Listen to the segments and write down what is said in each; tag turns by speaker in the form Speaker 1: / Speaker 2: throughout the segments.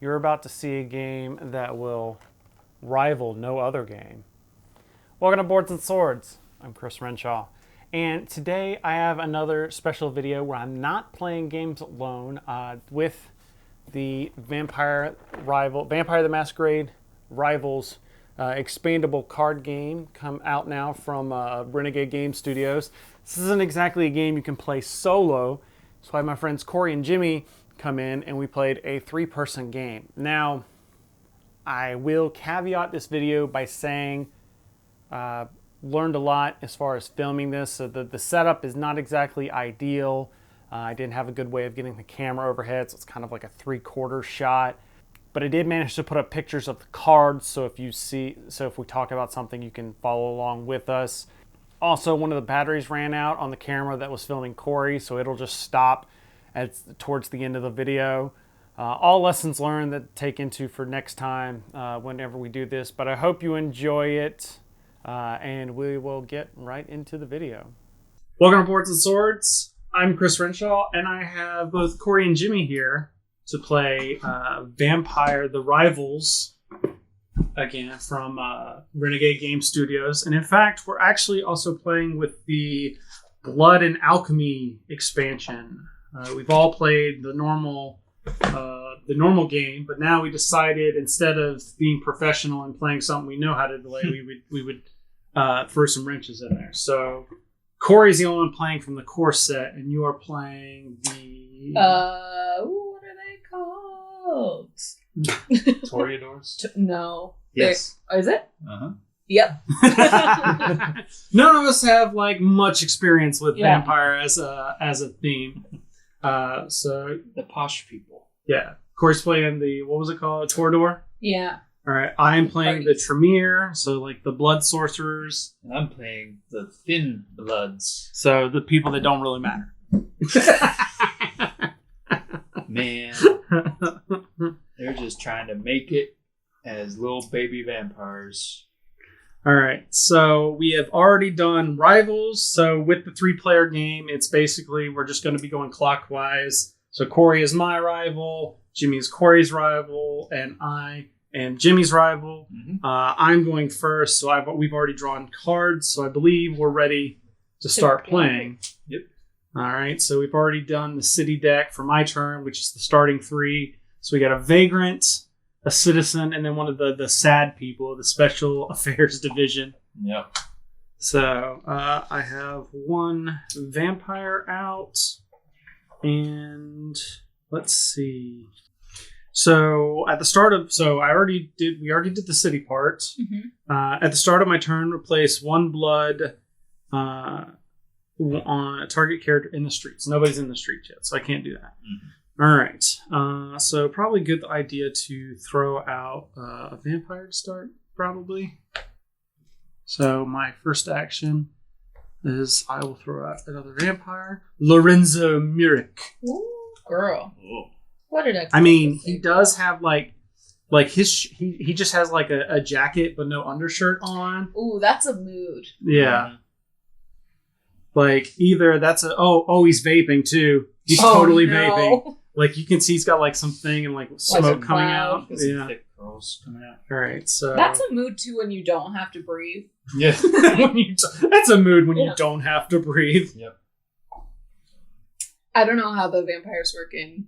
Speaker 1: You're about to see a game that will rival no other game. Welcome to Boards and Swords. I'm Chris Renshaw. And today I have another special video where I'm not playing games alone with the Vampire the Masquerade Rivals Expandable card game come out now from Renegade Game Studios. This isn't exactly a game you can play solo. That's why my friends Cory and Jimmy come in and we played a 3-person game. Now, I will caveat this video by saying learned a lot as far as filming this. So the setup is not exactly ideal. I didn't have a good way of getting the camera overhead, so it's kind of like a 3/4 shot. But I did manage to put up pictures of the cards, so if we talk about something, you can follow along with us. Also, one of the batteries ran out on the camera that was filming Cory, so it'll just stop towards the end of the video. All lessons learned that take into for next time whenever we do this. But I hope you enjoy it, and we will get right into the video. Welcome to Boards and Swords. I'm Chris Renshaw, and I have both Cory and Jimmy here to play Vampire the Rivals, again, from Renegade Game Studios. And in fact, we're actually also playing with the Blood and Alchemy expansion. We've all played the normal game, but now we decided instead of being professional and playing something we know how to play, we would throw some wrenches in there. So Cory's the only one playing from the core set, and you are playing the...
Speaker 2: what are they called?
Speaker 3: Toreadors?
Speaker 2: No.
Speaker 3: Yes.
Speaker 2: Is it?
Speaker 3: Uh-huh.
Speaker 2: Yep.
Speaker 1: None of us have much experience with vampire as a theme. So
Speaker 3: the posh people.
Speaker 1: Yeah. Cory's playing the, what was it called? Toreador?
Speaker 2: Yeah.
Speaker 1: All right. I'm playing the Tremere, so the blood sorcerers.
Speaker 3: And I'm playing the thin bloods.
Speaker 1: So the people that don't really matter.
Speaker 3: Man. They're just trying to make it as little baby vampires.
Speaker 1: All right. So we have already done Rivals. So with the 3-player game, it's basically we're just going to be going clockwise. So Cory is my rival, Jimmy is Cory's rival, and I am Jimmy's rival. Mm-hmm. I'm going first, so we've already drawn cards, so I believe we're ready to start playing.
Speaker 3: Yep.
Speaker 1: All right, so we've already done the city deck for my turn, which is the starting 3. So we got a Vagrant, a Citizen, and then one of the sad people, the Special Affairs Division.
Speaker 3: Yep.
Speaker 1: So I have one Vampire out. And let's see. So at the start of, we already did the city part. Mm-hmm. At the start of my turn, replace 1 blood on a target character in the streets. Nobody's in the streets yet, so I can't do that. Mm-hmm. All right. So probably good idea to throw out a vampire to start. Probably. So my first action is I will throw out another vampire, Lorenzo Murick.
Speaker 2: Ooh, girl.
Speaker 3: Ooh.
Speaker 2: What did
Speaker 1: I mean, he does have he just has a jacket but no undershirt on.
Speaker 2: Ooh, that's a mood.
Speaker 1: Yeah. Either that's he's vaping too. He's totally vaping. You can see he's got something and smoke coming out. Yeah.
Speaker 3: Thick curls coming out.
Speaker 1: All right, so
Speaker 2: that's a mood too when you don't have to breathe.
Speaker 3: Yeah.
Speaker 1: That's a mood when you don't have to breathe.
Speaker 3: Yep.
Speaker 2: I don't know how the vampires work in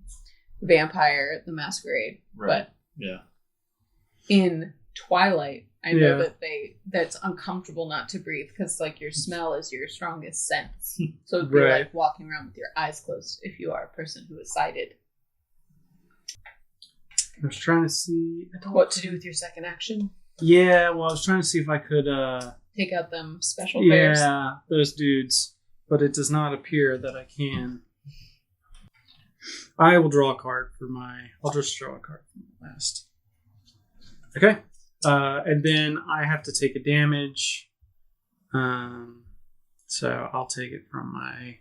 Speaker 2: Vampire the Masquerade,
Speaker 3: right.
Speaker 2: But in Twilight, I know that that's uncomfortable not to breathe because your smell is your strongest sense. So it'd be like walking around with your eyes closed if you are a person who is sighted.
Speaker 1: I was trying to see
Speaker 2: what to do with your second action.
Speaker 1: Yeah, well, I was trying to see if I could
Speaker 2: take out them special players.
Speaker 1: Yeah, those dudes, but it does not appear that I can. I will draw a card I'll just draw a card for my last. Okay. And then I have to take a damage. So I'll just take it from my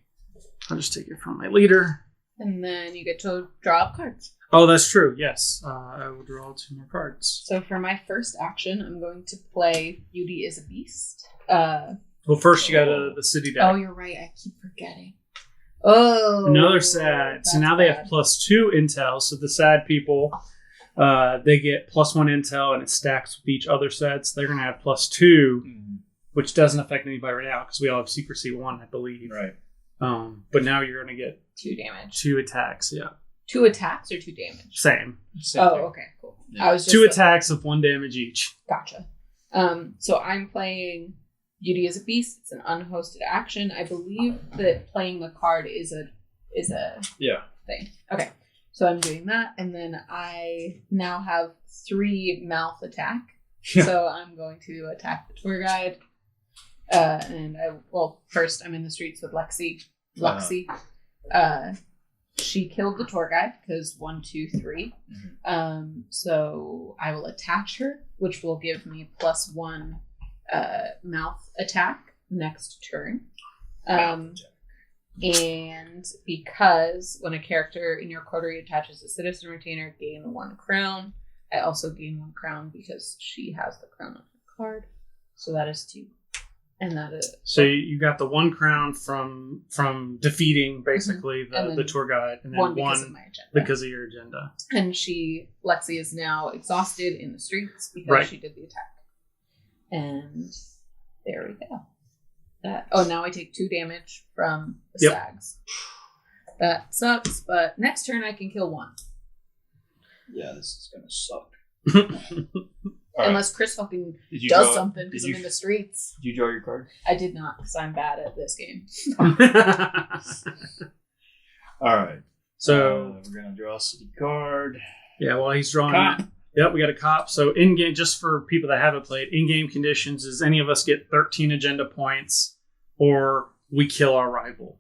Speaker 1: leader.
Speaker 2: And then you get to draw up cards.
Speaker 1: Oh, that's true. Yes. I will draw 2 more cards.
Speaker 2: So for my first action, I'm going to play Beauty is a Beast.
Speaker 1: Well, first you got the city deck.
Speaker 2: Oh, you're right. I keep forgetting. Oh.
Speaker 1: Another sad. So now they have +2 intel. So the sad people They get +1 intel, and it stacks with each other sets. They're going to have +2, which doesn't affect anybody right now because we all have secrecy 1, I believe.
Speaker 3: Right.
Speaker 1: But now you're going to get
Speaker 2: 2 damage.
Speaker 1: 2 attacks. Yeah.
Speaker 2: 2 attacks or 2 damage?
Speaker 1: Same
Speaker 2: Oh,
Speaker 1: thing.
Speaker 2: okay, cool.
Speaker 3: Yeah.
Speaker 2: I was just
Speaker 1: 2 attacks of 1 damage each.
Speaker 2: Gotcha. So I'm playing Beauty as a Beast. It's an unhosted action. I believe that playing the card is a thing. Okay. So I'm doing that, and then I now have 3 mouth attack. So I'm going to attack the tour guide. First I'm in the streets with Lexi. She killed the tour guide because 1, 2, 3. So I will attach her, which will give me +1 mouth attack next turn. And because when a character in your coterie attaches a citizen retainer, gain 1 crown. I also gain 1 crown because she has the crown on her card. So that is 2. And that is
Speaker 1: so you got the 1 crown from defeating basically the tour guide, and then
Speaker 2: 1 because of my agenda.
Speaker 1: Because of your agenda.
Speaker 2: And Lexi is now exhausted in the streets because she did the attack. And there we go. Now I take 2 damage from the sags. That sucks, but next turn I can kill 1.
Speaker 3: Yeah, this is gonna suck.
Speaker 2: Unless Chris fucking does something because I'm in the streets.
Speaker 3: Did you draw your card?
Speaker 2: I did not, because I'm bad at this game.
Speaker 3: Alright.
Speaker 1: So
Speaker 3: we're gonna draw a city card.
Speaker 1: Yeah, while he's drawing
Speaker 3: Cop.
Speaker 1: that. Yep, we got a cop. So in-game, just for people that haven't played, in-game conditions is any of us get 13 agenda points, or we kill our rival.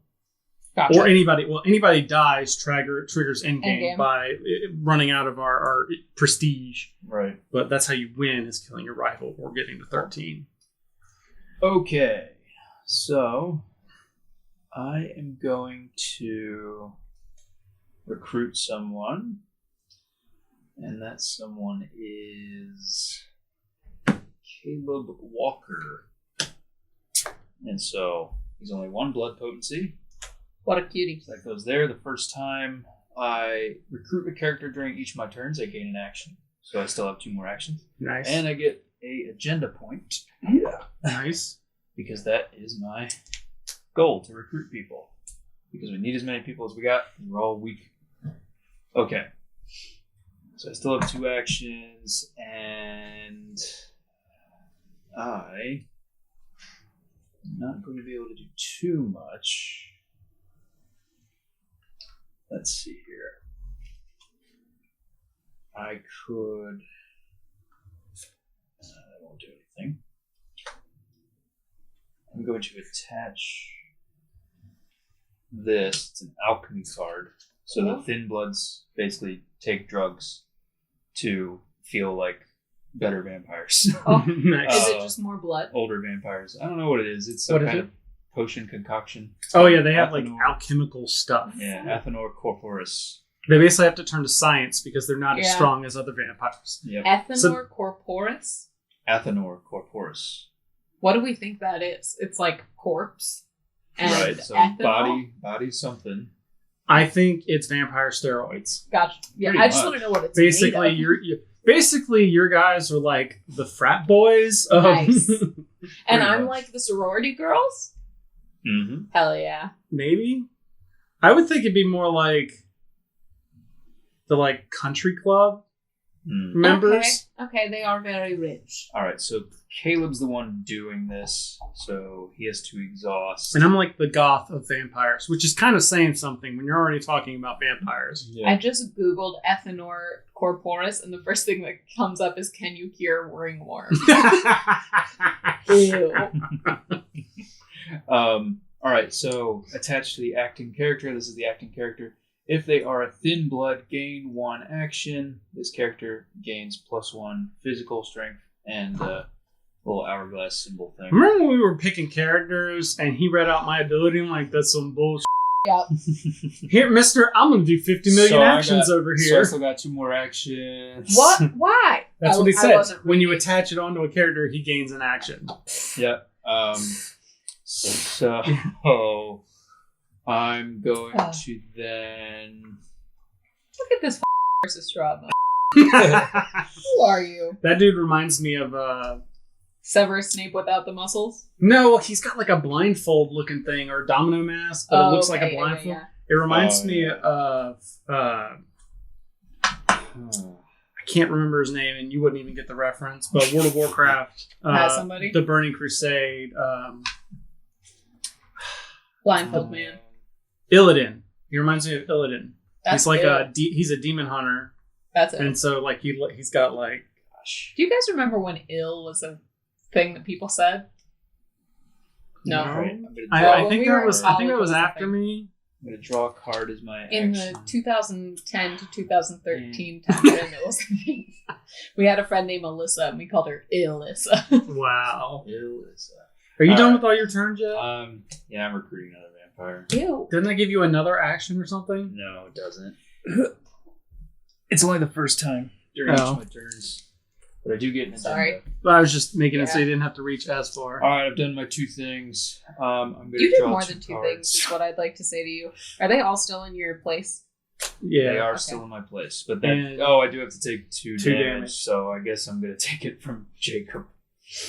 Speaker 2: Gotcha.
Speaker 1: Or anybody dies, triggers in-game by running out of our prestige.
Speaker 3: Right.
Speaker 1: But that's how you win, is killing your rival or getting to 13.
Speaker 3: Okay. So I am going to recruit someone. And that someone is Caleb Walker. And so he's only 1 blood potency.
Speaker 2: What a cutie.
Speaker 3: So that goes there. The first time I recruit a character during each of my turns, I gain an action. So I still have 2 more actions.
Speaker 1: Nice.
Speaker 3: And I get a agenda point. Yeah.
Speaker 1: Nice.
Speaker 3: Because that is my goal, to recruit people. Because we need as many people as we got. We're all weak. Okay. So I still have 2 actions, and I'm not going to be able to do too much. Let's see here. I could... I won't do anything. I'm going to attach this. It's an alchemy card. So the Thin Bloods basically take drugs to feel like better vampires.
Speaker 2: Oh,
Speaker 1: nice.
Speaker 2: Is it just more blood?
Speaker 3: Older vampires. I don't know what it is. It's some kind of potion concoction.
Speaker 1: Oh yeah, they have like alchemical stuff.
Speaker 3: Yeah, Athenor corporis.
Speaker 1: They basically have to turn to science because they're not as strong as other vampires.
Speaker 3: Yep.
Speaker 2: Athenor corporis?
Speaker 3: Athenor corporis.
Speaker 2: What do we think that is? It's like corpse. And
Speaker 3: right, so
Speaker 2: ethanol?
Speaker 3: body something.
Speaker 1: I think it's vampire steroids.
Speaker 2: Gotcha. Yeah,
Speaker 3: Pretty
Speaker 2: I just
Speaker 3: much.
Speaker 2: want to know what it's
Speaker 1: Basically,
Speaker 2: made of.
Speaker 1: your guys are like the frat boys.
Speaker 2: Nice.
Speaker 1: Pretty
Speaker 2: And I'm
Speaker 1: much.
Speaker 2: like the sorority girls?
Speaker 3: Mm-hmm.
Speaker 2: Hell yeah.
Speaker 1: Maybe. I would think it'd be more like the like country club members.
Speaker 2: Okay, they are very rich.
Speaker 3: Alright, so Caleb's the one doing this, so he has to exhaust.
Speaker 1: And I'm like the goth of vampires, which is kind of saying something when you're already talking about vampires.
Speaker 3: Yeah.
Speaker 2: I just Googled Athenor corporis, and the first thing that comes up is, can you cure ringworm? Ew.
Speaker 3: Alright, so attached to the acting character, this is the acting character. If they are a thin blood, gain 1 action. This character gains +1 physical strength and a little hourglass symbol thing.
Speaker 1: Remember when we were picking characters and he read out my ability? I'm like, that's some bullshit.
Speaker 2: Yep.
Speaker 1: Here, mister, I'm going to do 50 million actions over
Speaker 3: So I
Speaker 1: here.
Speaker 3: still got 2 more actions.
Speaker 2: What? Why?
Speaker 1: That's what he
Speaker 2: I
Speaker 1: said.
Speaker 2: wasn't
Speaker 1: When you
Speaker 2: reading.
Speaker 1: attach it onto a character, he gains an action.
Speaker 3: Yeah. So I'm going to then...
Speaker 2: Look at this versus drama. Who are you?
Speaker 1: That dude reminds me of
Speaker 2: Severus Snape without the muscles?
Speaker 1: No, he's got like a blindfold looking thing or a domino mask, but it looks like a blindfold.
Speaker 2: Yeah.
Speaker 1: It reminds me of I can't remember his name, and you wouldn't even get the reference. But World of Warcraft,
Speaker 2: somebody?
Speaker 1: the Burning Crusade,
Speaker 2: Blindfold man.
Speaker 1: Illidan. He reminds me of Illidan.
Speaker 2: That's
Speaker 1: he's like
Speaker 2: it.
Speaker 1: he's a demon hunter.
Speaker 2: That's it.
Speaker 1: And so like he's got like. Gosh.
Speaker 2: Do you guys remember when ill was a thing that people said? No.
Speaker 1: I think that was after me.
Speaker 3: I'm gonna draw a card as my
Speaker 2: in
Speaker 3: action.
Speaker 2: the 2010 to 2013 time frame. It was a thing. We had a friend named Alyssa, and we called her Alyssa.
Speaker 1: Wow.
Speaker 3: Alyssa.
Speaker 1: Are you done with all your turns yet?
Speaker 3: Yeah, I'm recruiting another vampire.
Speaker 2: Ew.
Speaker 1: Didn't I give you another action or something?
Speaker 3: No, it doesn't. It's only the first time during each of my turns. But I do get an agenda.
Speaker 2: Sorry.
Speaker 1: Well, I was just making it so you didn't have to reach as far.
Speaker 3: Alright, I've done my 2 things. I'm gonna
Speaker 2: You did
Speaker 3: draw
Speaker 2: more
Speaker 3: 2
Speaker 2: than 2
Speaker 3: cards.
Speaker 2: things, is what I'd like to say to you. Are they all still in your place?
Speaker 1: Yeah.
Speaker 3: They are
Speaker 2: Okay.
Speaker 3: still in my place. But then,
Speaker 1: And-
Speaker 3: I do have to take 2
Speaker 1: 2
Speaker 3: damage,
Speaker 1: damage.
Speaker 3: so I guess I'm gonna take it from Jacob.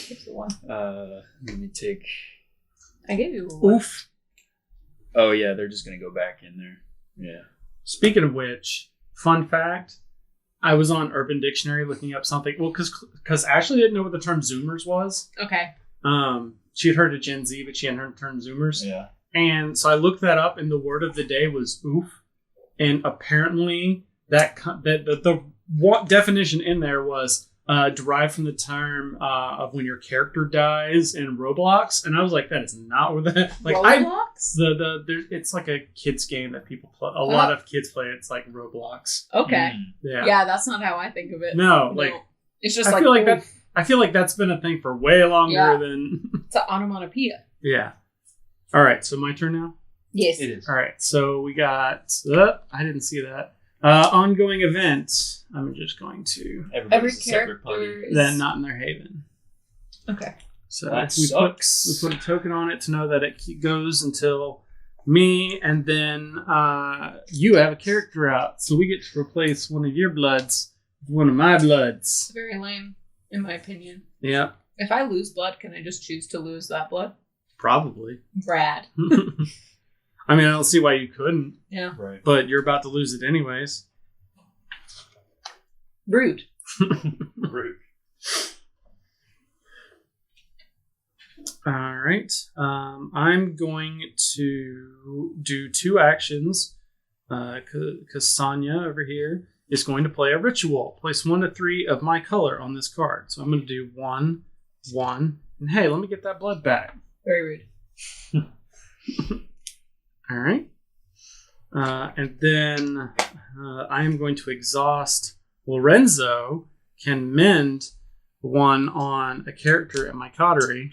Speaker 2: Give you one.
Speaker 3: Let me take...
Speaker 2: I gave you one.
Speaker 1: Oof.
Speaker 3: Oh yeah, they're just gonna go back in there. Yeah.
Speaker 1: Speaking of which, fun fact, I was on Urban Dictionary looking up something. Well, because Ashley didn't know what the term Zoomers was.
Speaker 2: Okay.
Speaker 1: She had heard of Gen Z, but she hadn't heard the term Zoomers.
Speaker 3: Yeah.
Speaker 1: And so I looked that up, and the word of the day was oof. And apparently, the definition in there was derived from the term of when your character dies in Roblox. And I was like, that is not what that. Like
Speaker 2: Roblox?
Speaker 1: it's like a kids game that people play. A lot of kids play. It's like Roblox.
Speaker 2: Okay.
Speaker 1: Yeah.
Speaker 2: Yeah, that's not how I think of it.
Speaker 1: No, like
Speaker 2: it's just
Speaker 1: I
Speaker 2: like
Speaker 1: feel like
Speaker 2: oof.
Speaker 1: that. I feel like that's been a thing for way longer than.
Speaker 2: It's an onomatopoeia.
Speaker 1: Yeah. All right. So my turn now.
Speaker 2: Yes.
Speaker 3: It is.
Speaker 1: All right. So we got. I didn't see that. Ongoing event. I'm just going to.
Speaker 2: Every
Speaker 3: Everybody's a separate
Speaker 2: character
Speaker 3: party.
Speaker 2: is...
Speaker 1: Then not in their haven.
Speaker 2: Okay.
Speaker 1: So
Speaker 3: That
Speaker 1: we
Speaker 3: sucks.
Speaker 1: put a token on it to know that it goes until me, and then you have a character out, so we get to replace one of your bloods with one of my
Speaker 2: It's
Speaker 1: bloods.
Speaker 2: very lame, in my opinion.
Speaker 1: Yeah,
Speaker 2: If I lose blood, can I just choose to lose that blood?
Speaker 1: probably.
Speaker 2: Brad.
Speaker 1: I mean, I don't see why you couldn't,
Speaker 2: Yeah.
Speaker 3: Right.
Speaker 1: but you're about to lose it anyways.
Speaker 2: Rude.
Speaker 3: Rude.
Speaker 1: All right. I'm going to do 2 actions because Sonia over here is going to play a ritual. Place 1 to 3 of my color on this card. So I'm going to do 1, 1, and hey, let me get that blood back.
Speaker 2: Very rude.
Speaker 1: All right. And then I am going to exhaust. Lorenzo can mend 1 on a character in my coterie,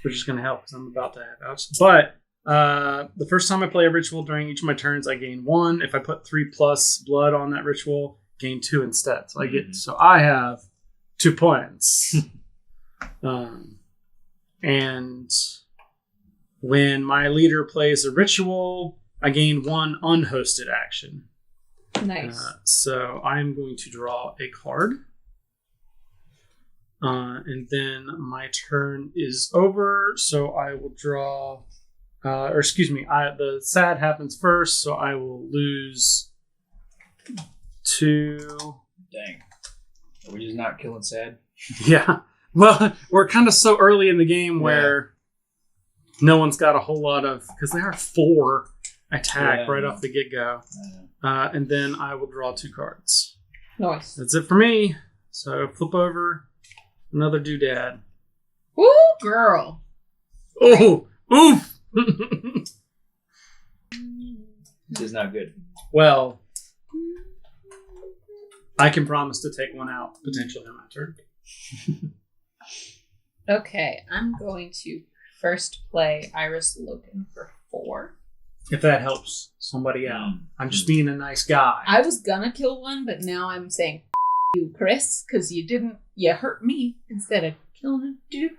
Speaker 1: which is going to help because I'm about to have outs. But the first time I play a ritual during each of my turns, I gain 1. If I put 3+ blood on that ritual, gain 2 instead. So so I have 2 points. And when my leader plays a ritual, I gain 1 unhosted action.
Speaker 2: Nice.
Speaker 1: So I'm going to draw a card. And then my turn is over, so I will draw... the sad happens first, so I will lose 2...
Speaker 3: Dang. Are we just not killing sad?
Speaker 1: Yeah. Well, we're kind of so early in the game where no one's got a whole lot of... Because they are 4 attack right off the get-go. And then I will draw 2 cards.
Speaker 2: Nice.
Speaker 1: That's it for me. So flip over another doodad.
Speaker 2: Woo, girl.
Speaker 1: Oh, oof!
Speaker 3: This is not good.
Speaker 1: Well, I can promise to take 1 out potentially on my turn.
Speaker 2: Okay, I'm going to first play Iris Logan for 4.
Speaker 1: If that helps somebody out. I'm just being a nice guy.
Speaker 2: I was gonna kill one, but now I'm saying you, Chris, because you hurt me instead of killing him, dude.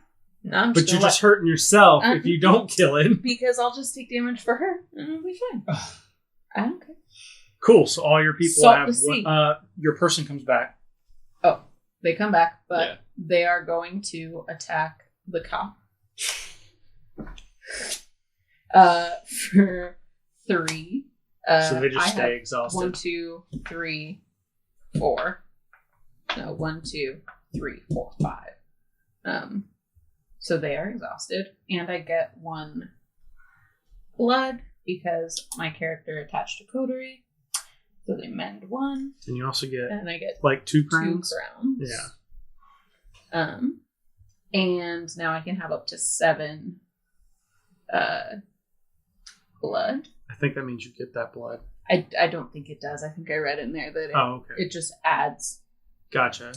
Speaker 2: No, I'm
Speaker 1: But you're just hurting yourself if you don't kill him.
Speaker 2: because I'll just take damage for her and it'll be fine. I don't care.
Speaker 1: Cool. So all your people
Speaker 2: Salt
Speaker 1: have
Speaker 2: the sea.
Speaker 1: your person comes back.
Speaker 2: Oh, they come back, but they are going to attack the cop. For 3.
Speaker 1: So they just
Speaker 2: I
Speaker 1: stay
Speaker 2: have
Speaker 1: exhausted.
Speaker 2: 1, 2, 3, 4. No, 1, 2, 3, 4, 5. So they are exhausted, and I get 1 blood because my character attached to coterie. So they mend 1.
Speaker 1: And you also get
Speaker 2: and I get
Speaker 1: like 2
Speaker 2: 2
Speaker 1: crowns.
Speaker 2: crowns.
Speaker 1: Yeah.
Speaker 2: And now I can have up to 7 blood.
Speaker 1: I think that means you get that blood.
Speaker 2: I don't think it does. I think I read in there that it just adds.
Speaker 1: Gotcha.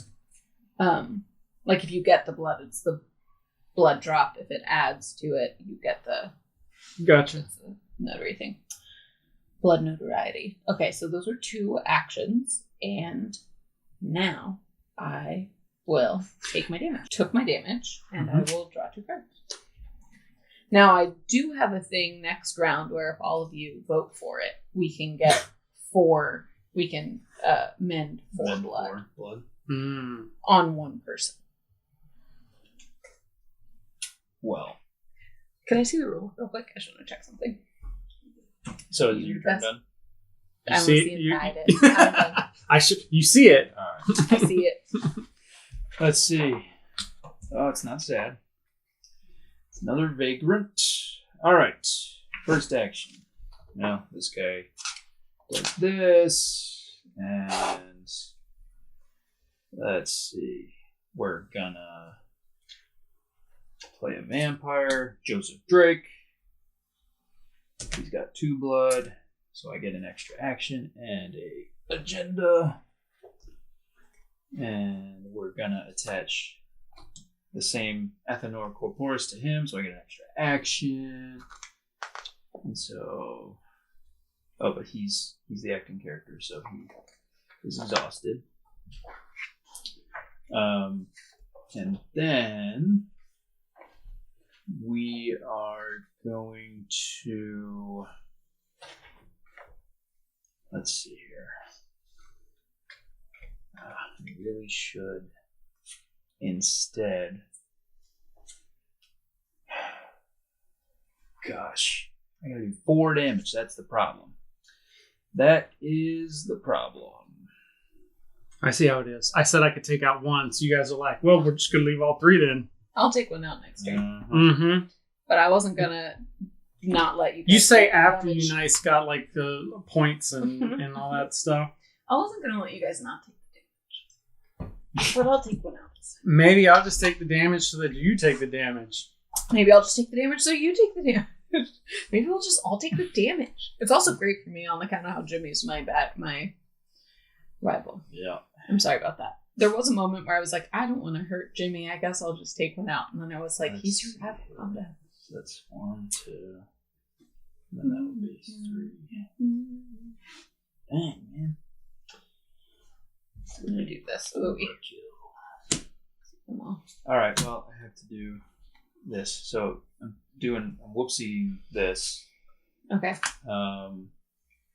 Speaker 2: Like if you get the blood, it's the blood drop. If it adds to it, you get the.
Speaker 1: Gotcha.
Speaker 2: It's a notary thing. Blood notoriety. Okay, so those are 2 actions, and now I will take my damage. Took my damage, and I will draw 2 cards. Now, I do have a thing next round where if all of you vote for it, we can get 4, we can mend 4 blood. On 1 person.
Speaker 3: Well.
Speaker 2: Can I see the rule real quick? I just want to check something.
Speaker 3: So is your turn done?
Speaker 2: I want to see inside it.
Speaker 1: I should. You see it.
Speaker 3: All right.
Speaker 2: I see it.
Speaker 3: Let's see. Oh, it's not sad. It's another vagrant. All right. First action. Now this guy does this, and let's see. We're gonna play a vampire, Joseph Drake. He's got 2 blood, so I get an extra action and a agenda. And we're gonna attach the same Athenor Corporis to him, so I get an extra action. And so, but he's the acting character, so he is exhausted. And then we are going to, let's see here. I really should instead. Gosh, I gotta do 4 damage. That's the problem. That is the problem.
Speaker 1: I see how it is. I said I could take out 1, so you guys are like, well, we're just going to leave all 3 then.
Speaker 2: I'll take 1 out next turn.
Speaker 1: Mm-hmm.
Speaker 2: But I wasn't going to not let you.
Speaker 1: You say after damage. You nice got like the points and all that stuff.
Speaker 2: I wasn't going to let you guys not take the damage. But I'll take 1 out.
Speaker 1: Maybe I'll just take the damage so that you take the damage.
Speaker 2: Maybe I'll just take the damage so you take the damage. Maybe we'll just all take the damage. It's also great for me on account of how Jimmy's my rival.
Speaker 3: Yeah.
Speaker 2: I'm sorry about that. There was a moment where I was like, I don't want to hurt Jimmy. I guess I'll just take 1 out. And then I was like, he's your rival. Calm down.
Speaker 3: That's 1, 2. And then that would be 3. Dang, man.
Speaker 2: I'm going to do this.
Speaker 3: Alright, well, I have to do this. So I'm whoopsie this.
Speaker 2: Okay.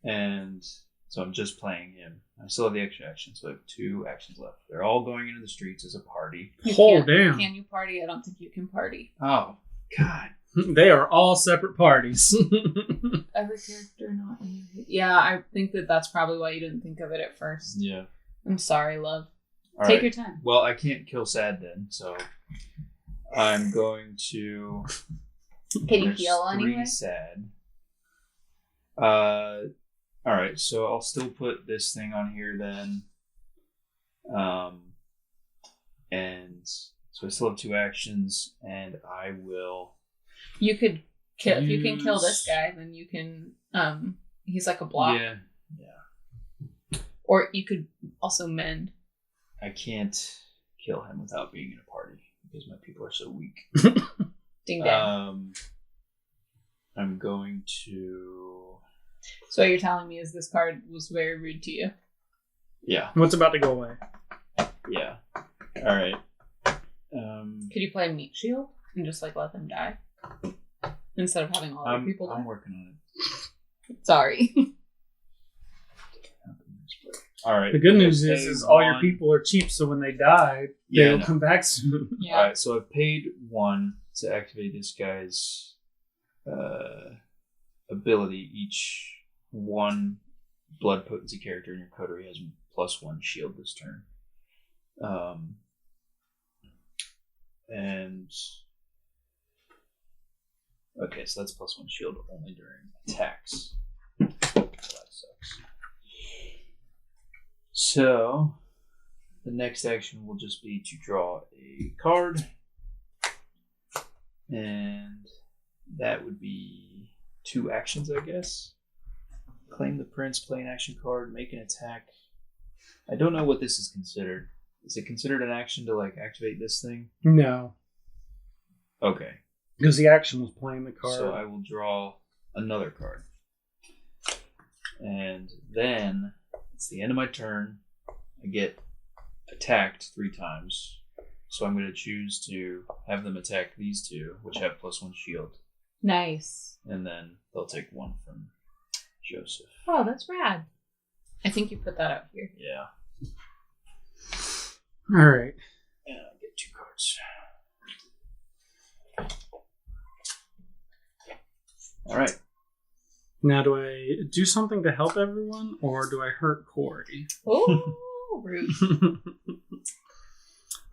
Speaker 3: And so I'm just playing him. I still have the extra action, so I have 2 actions left. They're all going into the streets as a party.
Speaker 1: Damn.
Speaker 2: Can you party? I don't think you can party.
Speaker 3: Oh, God.
Speaker 1: They are all separate parties.
Speaker 2: Every character not in your... Yeah, I think that's probably why you didn't think of it at first.
Speaker 3: Yeah.
Speaker 2: I'm sorry, love.
Speaker 3: All
Speaker 2: Take
Speaker 3: right.
Speaker 2: your time.
Speaker 3: Well, I can't kill Sad then, so I'm going to...
Speaker 2: Can you heal anyway?
Speaker 3: 3 Sad. Alright, so I'll still put this thing on here then. And so I still have 2 actions, and I will...
Speaker 2: You could kill... If you can kill this guy, then you can... he's like a block.
Speaker 3: Yeah.
Speaker 2: Or you could also mend.
Speaker 3: I can't kill him without being in a party, because my people are so weak.
Speaker 2: Ding dang.
Speaker 3: I'm going to...
Speaker 2: So what you're telling me is this card was very rude to you?
Speaker 3: Yeah.
Speaker 1: What's about to go away?
Speaker 3: Yeah. Alright.
Speaker 2: Could you play Meat Shield and just like let them die? Instead of having all other people die?
Speaker 3: I'm working on it.
Speaker 2: Sorry.
Speaker 3: All right.
Speaker 1: The good news
Speaker 3: Pay
Speaker 1: is all your
Speaker 3: one.
Speaker 1: people are cheap, so when they die,
Speaker 3: Yeah,
Speaker 1: they'll
Speaker 3: no.
Speaker 1: come back soon.
Speaker 2: Yeah.
Speaker 3: All right, so I've paid 1 to activate this guy's ability. Each 1 blood potency character in your coterie has +1 shield this turn. And okay, so that's +1 shield only during attacks. That sucks. So the next action will just be to draw a card, and that would be 2 actions, I guess. Claim the prince, play an action card, make an attack. I don't know what this is considered. Is it considered an action to like activate this thing?
Speaker 1: No,
Speaker 3: Okay.
Speaker 1: because the action was playing the card.
Speaker 3: So I will draw another card. And then it's the end of my turn. I get attacked 3 times. So I'm going to choose to have them attack these 2, which have +1 shield.
Speaker 2: Nice.
Speaker 3: And then they'll take 1 from Joseph.
Speaker 2: Oh, that's rad. I think you put that out here.
Speaker 3: Yeah.
Speaker 1: All right.
Speaker 3: And I get 2 cards. All right.
Speaker 1: Now, do I do something to help everyone, or do I hurt Cory?
Speaker 2: Oh, rude.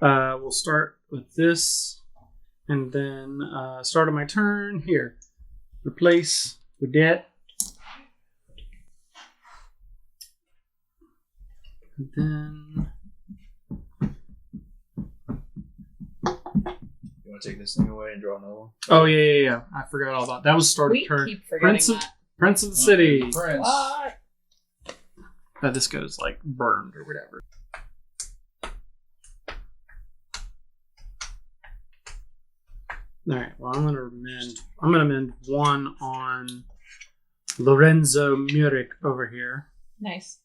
Speaker 1: We'll start with this, and then start of my turn here. Replace with that. And then
Speaker 3: You want to take this thing away and draw another one?
Speaker 1: oh yeah. I forgot all about that. Was start
Speaker 2: We
Speaker 1: of turn.
Speaker 2: keep forgetting that.
Speaker 1: Prince of the City.
Speaker 3: Prince.
Speaker 2: What?
Speaker 1: This goes like burned or whatever. All right. Well, I'm gonna mend 1 on Lorenzo Muric over here.
Speaker 2: Nice.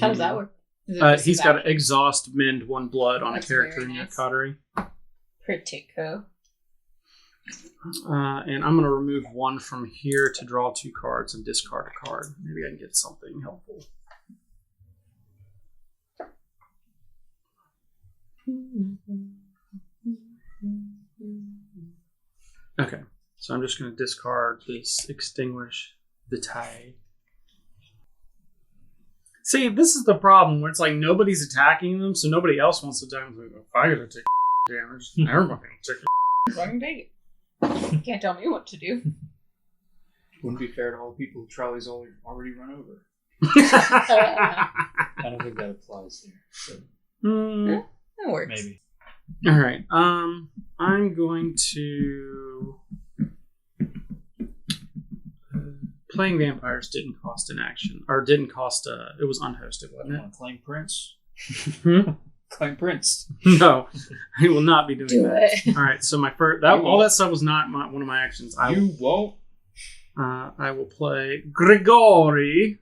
Speaker 2: How does that work? Is it just
Speaker 1: He's
Speaker 2: his
Speaker 1: got to
Speaker 2: action?
Speaker 1: exhaust mend 1 blood on
Speaker 2: That's
Speaker 1: a character
Speaker 2: very
Speaker 1: in your
Speaker 2: nice.
Speaker 1: coterie.
Speaker 2: Pretty cool.
Speaker 1: And I'm going to remove 1 from here to draw 2 cards and discard a card. Maybe I can get something helpful. Okay, so I'm just going to discard this Extinguish the Tide. See, this is the problem where it's like nobody's attacking them, so nobody else wants to attack them. Like, if I gotta take damage, everybody can take
Speaker 2: Fucking take it. You can't tell me what to do.
Speaker 3: Wouldn't be fair to all the people Charlie's already run over.
Speaker 1: it.
Speaker 3: I don't think that applies here. So
Speaker 1: Mm,
Speaker 2: That works.
Speaker 3: maybe.
Speaker 1: all right. I'm going to. Playing vampires didn't cost an action, or didn't cost it was unhosted,
Speaker 3: You
Speaker 1: wasn't it?
Speaker 3: want to claim Prince?
Speaker 1: Hmm?
Speaker 3: Claim Prince.
Speaker 1: No, I will not be doing
Speaker 2: Do
Speaker 1: that.
Speaker 2: it.
Speaker 1: All right, so my first,
Speaker 3: You
Speaker 1: all
Speaker 3: won't.
Speaker 1: that stuff was not one of my actions.
Speaker 3: You won't.
Speaker 1: I will play Grigori.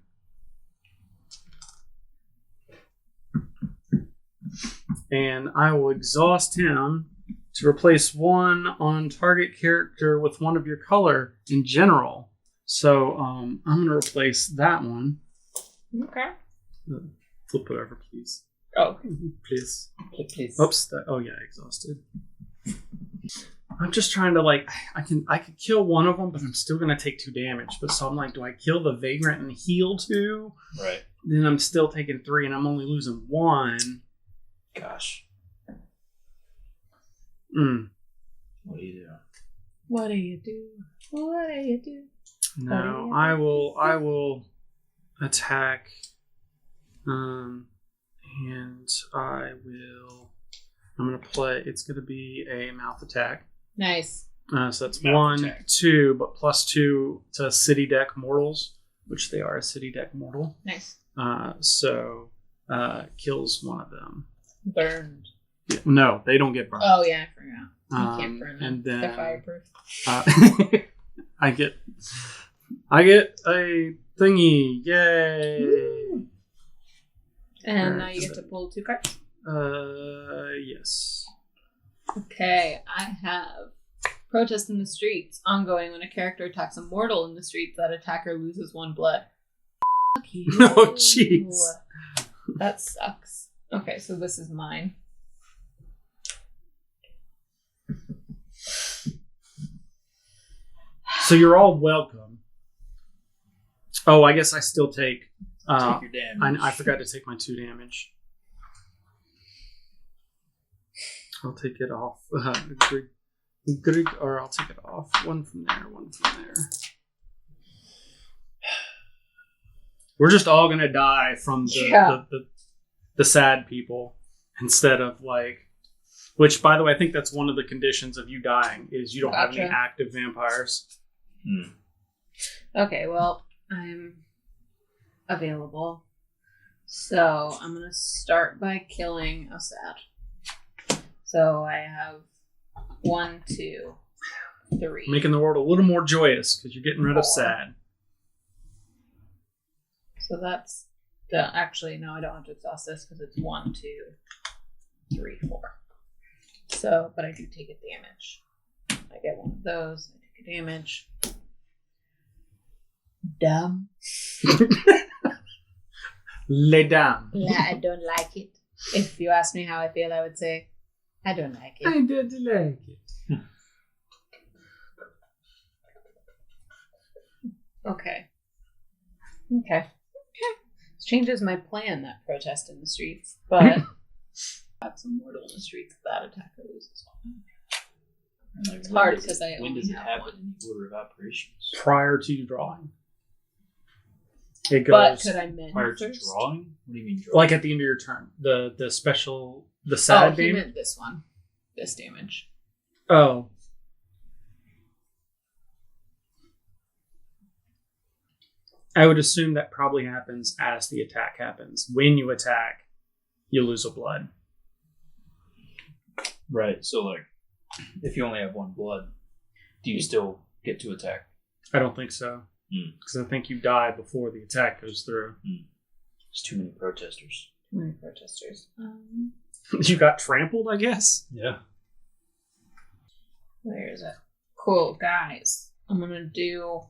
Speaker 1: And I will exhaust him to replace 1 on target character with 1 of your color in general. So I'm going to replace that one.
Speaker 2: Okay.
Speaker 1: Flip it over, please.
Speaker 2: Oh.
Speaker 1: Please.
Speaker 3: Please.
Speaker 1: Oops. Oh yeah, exhausted. I'm just trying to I could kill 1 of them, but I'm still gonna take 2 damage. But so I'm like, do I kill the vagrant and heal 2?
Speaker 3: Right.
Speaker 1: Then I'm still taking 3, and I'm only losing 1.
Speaker 3: Gosh.
Speaker 1: Mm.
Speaker 3: What do you do?
Speaker 2: What do you do? What do you do?
Speaker 1: No, I will attack. And I'm gonna play. It's gonna be a mouth attack.
Speaker 2: Nice.
Speaker 1: So that's
Speaker 3: Mouth
Speaker 1: 1,
Speaker 3: attack.
Speaker 1: 2, but +2 to city deck mortals, which they are a city deck mortal.
Speaker 2: Nice.
Speaker 1: So kills 1 of them.
Speaker 2: Burned.
Speaker 1: Yeah, no, they don't get burned.
Speaker 2: Oh, yeah, I forgot. You can't burn them.
Speaker 1: And then
Speaker 2: They're fireproof.
Speaker 1: I get a thingy. Yay!
Speaker 2: And now
Speaker 1: Alright,
Speaker 2: you get to pull 2 cards.
Speaker 1: Yes.
Speaker 2: Okay, I have Protest in the Streets. Ongoing when a character attacks a mortal in the streets, that attacker loses 1 blood.
Speaker 1: Oh, jeez.
Speaker 2: That sucks. Okay, so this is mine.
Speaker 1: So you're all welcome. Oh, I guess I still take...
Speaker 3: Take your damage.
Speaker 1: I forgot to take my 2 damage. I'll take it off. Or I'll take it off. 1 from there, 1 from there. We're just all gonna die from the sad people instead of like... Which, by the way, I think that's one of the conditions of you dying, is you don't have any active vampires.
Speaker 2: Okay, well, I'm available. So I'm gonna start by killing a sad. So I have 1, 2, 3.
Speaker 1: Making the world a little more joyous because you're getting rid
Speaker 2: 4.
Speaker 1: of sad.
Speaker 2: So that's the... Actually, no, I don't have to exhaust this because it's 1, 2, 3, 4. So, but I do take a damage. I get 1 of those. I take a damage. Dumb.
Speaker 1: Les dames.
Speaker 2: I don't like it. If you ask me how I feel, I would say, I don't like it.
Speaker 1: I don't like it.
Speaker 2: Okay. This changes my plan, that protest in the streets, but have some mortal in the streets that attack or lose as well. It's hard because I
Speaker 3: when
Speaker 2: only
Speaker 3: does it
Speaker 2: have
Speaker 3: happen
Speaker 2: 1.
Speaker 3: in the order of operations?
Speaker 1: Prior to you drawing. It
Speaker 2: But
Speaker 1: goes
Speaker 2: could I mend
Speaker 3: Prior to
Speaker 2: first?
Speaker 3: drawing? What do you mean drawing?
Speaker 1: like at the end of your turn. The special, the
Speaker 2: Oh,
Speaker 1: sad
Speaker 2: he
Speaker 1: damage.
Speaker 2: meant this one. This damage.
Speaker 1: Oh. I would assume that probably happens as the attack happens. When you attack, you lose a blood.
Speaker 3: Right. So, like, if you only have 1 blood, do you still get to attack?
Speaker 1: I don't think so. Because I think you die before the attack goes through.
Speaker 3: There's too many protesters.
Speaker 2: Too many protesters.
Speaker 1: You got trampled, I guess?
Speaker 3: Yeah.
Speaker 2: Where is it? Cool, guys. I'm gonna do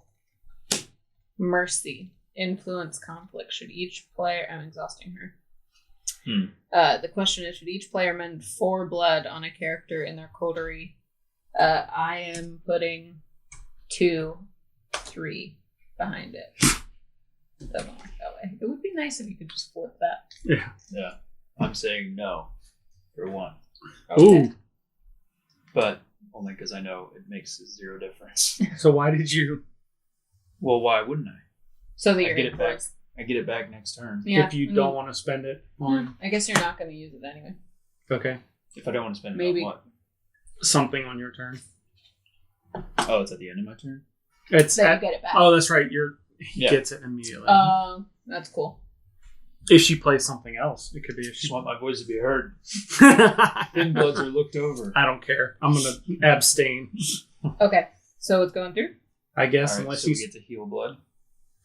Speaker 2: mercy. Influence conflict. Should each player... I'm exhausting her. The question is, should each player mend 4 blood on a character in their coterie? I am putting 2, 3 behind it. It doesn't work that way. It would be nice if you could just flip that.
Speaker 1: Yeah.
Speaker 3: Yeah. I'm saying no for 1.
Speaker 2: Okay.
Speaker 1: Ooh.
Speaker 3: But only because I know it makes 0 difference.
Speaker 1: So why did you...
Speaker 3: Well, why wouldn't I?
Speaker 2: So that
Speaker 3: I
Speaker 2: you're
Speaker 3: get it back.
Speaker 2: influenced.
Speaker 3: I get it back next turn.
Speaker 2: Yeah.
Speaker 1: If you don't want to spend it on...
Speaker 2: I guess you're not going to use it anyway.
Speaker 1: Okay.
Speaker 3: If I don't want to spend it
Speaker 2: Maybe.
Speaker 3: on what?
Speaker 1: Something on your turn.
Speaker 3: Oh, it's at the end of my turn?
Speaker 1: It's
Speaker 2: Then you
Speaker 1: at...
Speaker 2: get it back.
Speaker 1: Oh, that's right. He
Speaker 3: Yeah.
Speaker 1: gets it immediately.
Speaker 2: That's cool.
Speaker 1: If she plays something else, it could be if
Speaker 3: Just
Speaker 1: she...
Speaker 3: want my voice to be heard.
Speaker 1: I
Speaker 3: Thin bloods are looked over.
Speaker 1: don't care. I'm going to abstain.
Speaker 2: Okay, so it's going through?
Speaker 1: I guess,
Speaker 3: All right,
Speaker 1: unless
Speaker 3: so we
Speaker 1: he's...
Speaker 3: get to heal blood.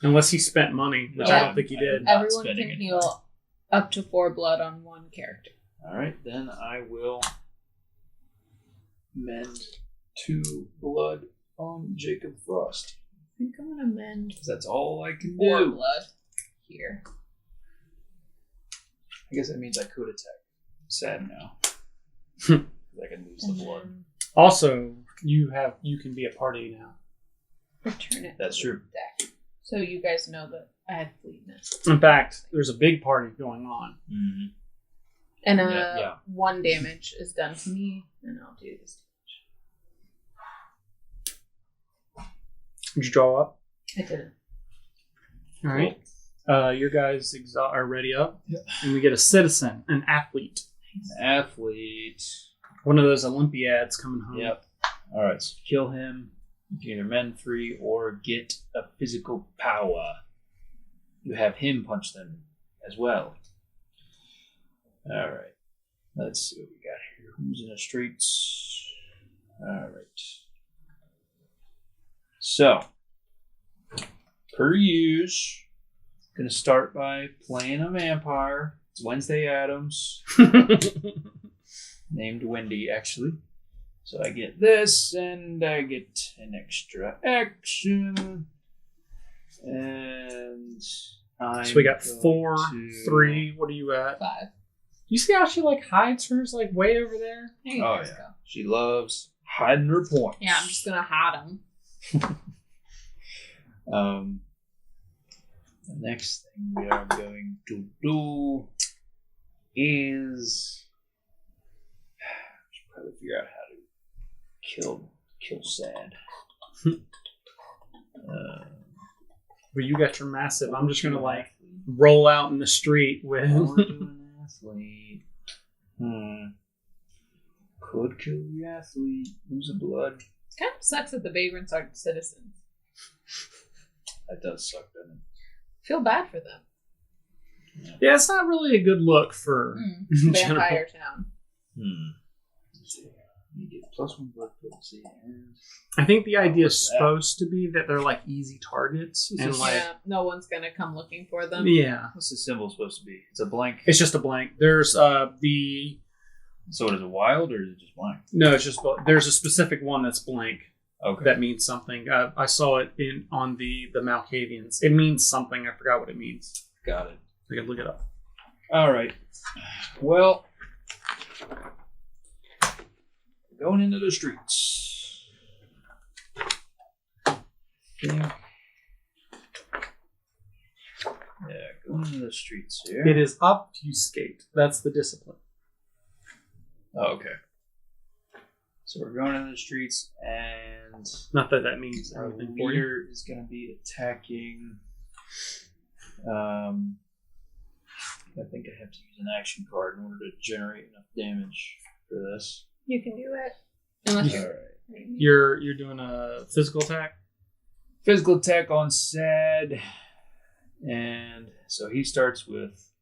Speaker 1: Unless he spent money, which
Speaker 3: No.
Speaker 1: I don't think he did.
Speaker 3: Not
Speaker 2: Everyone
Speaker 3: spending
Speaker 2: can
Speaker 3: any
Speaker 2: heal
Speaker 3: money.
Speaker 2: up to 4 blood on 1 character.
Speaker 3: All right, then I will mend 2 blood on Jacob Frost.
Speaker 2: I think I'm going to mend
Speaker 3: Because that's all I can
Speaker 2: 4
Speaker 3: do.
Speaker 2: blood here.
Speaker 3: I guess that means I could attack. I'm sad now. 'Cause I can lose the
Speaker 2: And
Speaker 3: blood.
Speaker 2: then
Speaker 1: Also, you can be a party now.
Speaker 2: return it.
Speaker 3: That's
Speaker 2: to the
Speaker 3: true.
Speaker 2: Deck. So you guys know that I had fleetness.
Speaker 1: In fact, there's a big party going on.
Speaker 3: Mm-hmm.
Speaker 2: And
Speaker 3: Yeah.
Speaker 2: 1 damage is done to me, and I'll do this damage.
Speaker 1: Did you draw up?
Speaker 2: I didn't.
Speaker 1: All right. Your guys are ready up.
Speaker 3: Yep.
Speaker 1: And we get a citizen, an athlete.
Speaker 3: Athlete.
Speaker 1: One of those Olympiads coming home.
Speaker 3: Yep. All right, so kill him. You can either mend 3 or get a physical power. You have him punch them as well. All right. Let's see what we got here. Who's in the streets? All right. So, per use, gonna start by playing a vampire. It's Wednesday Addams, named Wendy, actually. So I get this, and I get an extra action. And
Speaker 1: So we got 4, 3. What are you at?
Speaker 2: 5.
Speaker 1: You see how she like hides hers like way over there?
Speaker 2: There you
Speaker 3: Oh
Speaker 2: guys
Speaker 3: yeah,
Speaker 2: go.
Speaker 3: she loves hiding her points.
Speaker 2: Yeah, I'm just gonna hide them.
Speaker 3: The next thing we are going to do is should probably figure out how to kill Sad.
Speaker 1: But you got your massive. I'm just gonna like roll out in the street with.
Speaker 3: Athlete. Could kill the athlete. Lose a blood.
Speaker 2: It kind of sucks that the vagrants aren't citizens.
Speaker 3: That does suck, doesn't it?
Speaker 2: Feel bad for them.
Speaker 1: Yeah, it's not really a good look for
Speaker 2: Vampire Town.
Speaker 3: Let's see. You get +1 blood potency, and
Speaker 1: I think the idea is supposed to be that they're like easy targets, and like
Speaker 2: Yeah, no one's gonna come looking for them.
Speaker 1: yeah,
Speaker 3: what's the symbol supposed to be? It's a blank.
Speaker 1: it's just a blank. There's the
Speaker 3: So it is a wild, or is it just blank?
Speaker 1: no, it's just there's a specific one that's blank.
Speaker 3: Okay.
Speaker 1: That means something. I saw it on the Malkavians. It means something. I forgot what it means.
Speaker 3: Got it.
Speaker 1: I could look it up.
Speaker 3: All right. Well, going into the streets. Yeah, going into the streets here.
Speaker 1: It is obfuscate. That's the discipline.
Speaker 3: Oh, okay. So we're going into the streets, and
Speaker 1: Not that that means
Speaker 3: our
Speaker 1: anything for you.
Speaker 3: leader is going to be attacking. I think I have to use an action card in order to generate enough damage for this.
Speaker 2: You can do it. Unless
Speaker 3: All
Speaker 2: you're.
Speaker 3: right.
Speaker 1: You're doing a physical attack.
Speaker 3: Physical attack on Sad, and so he starts with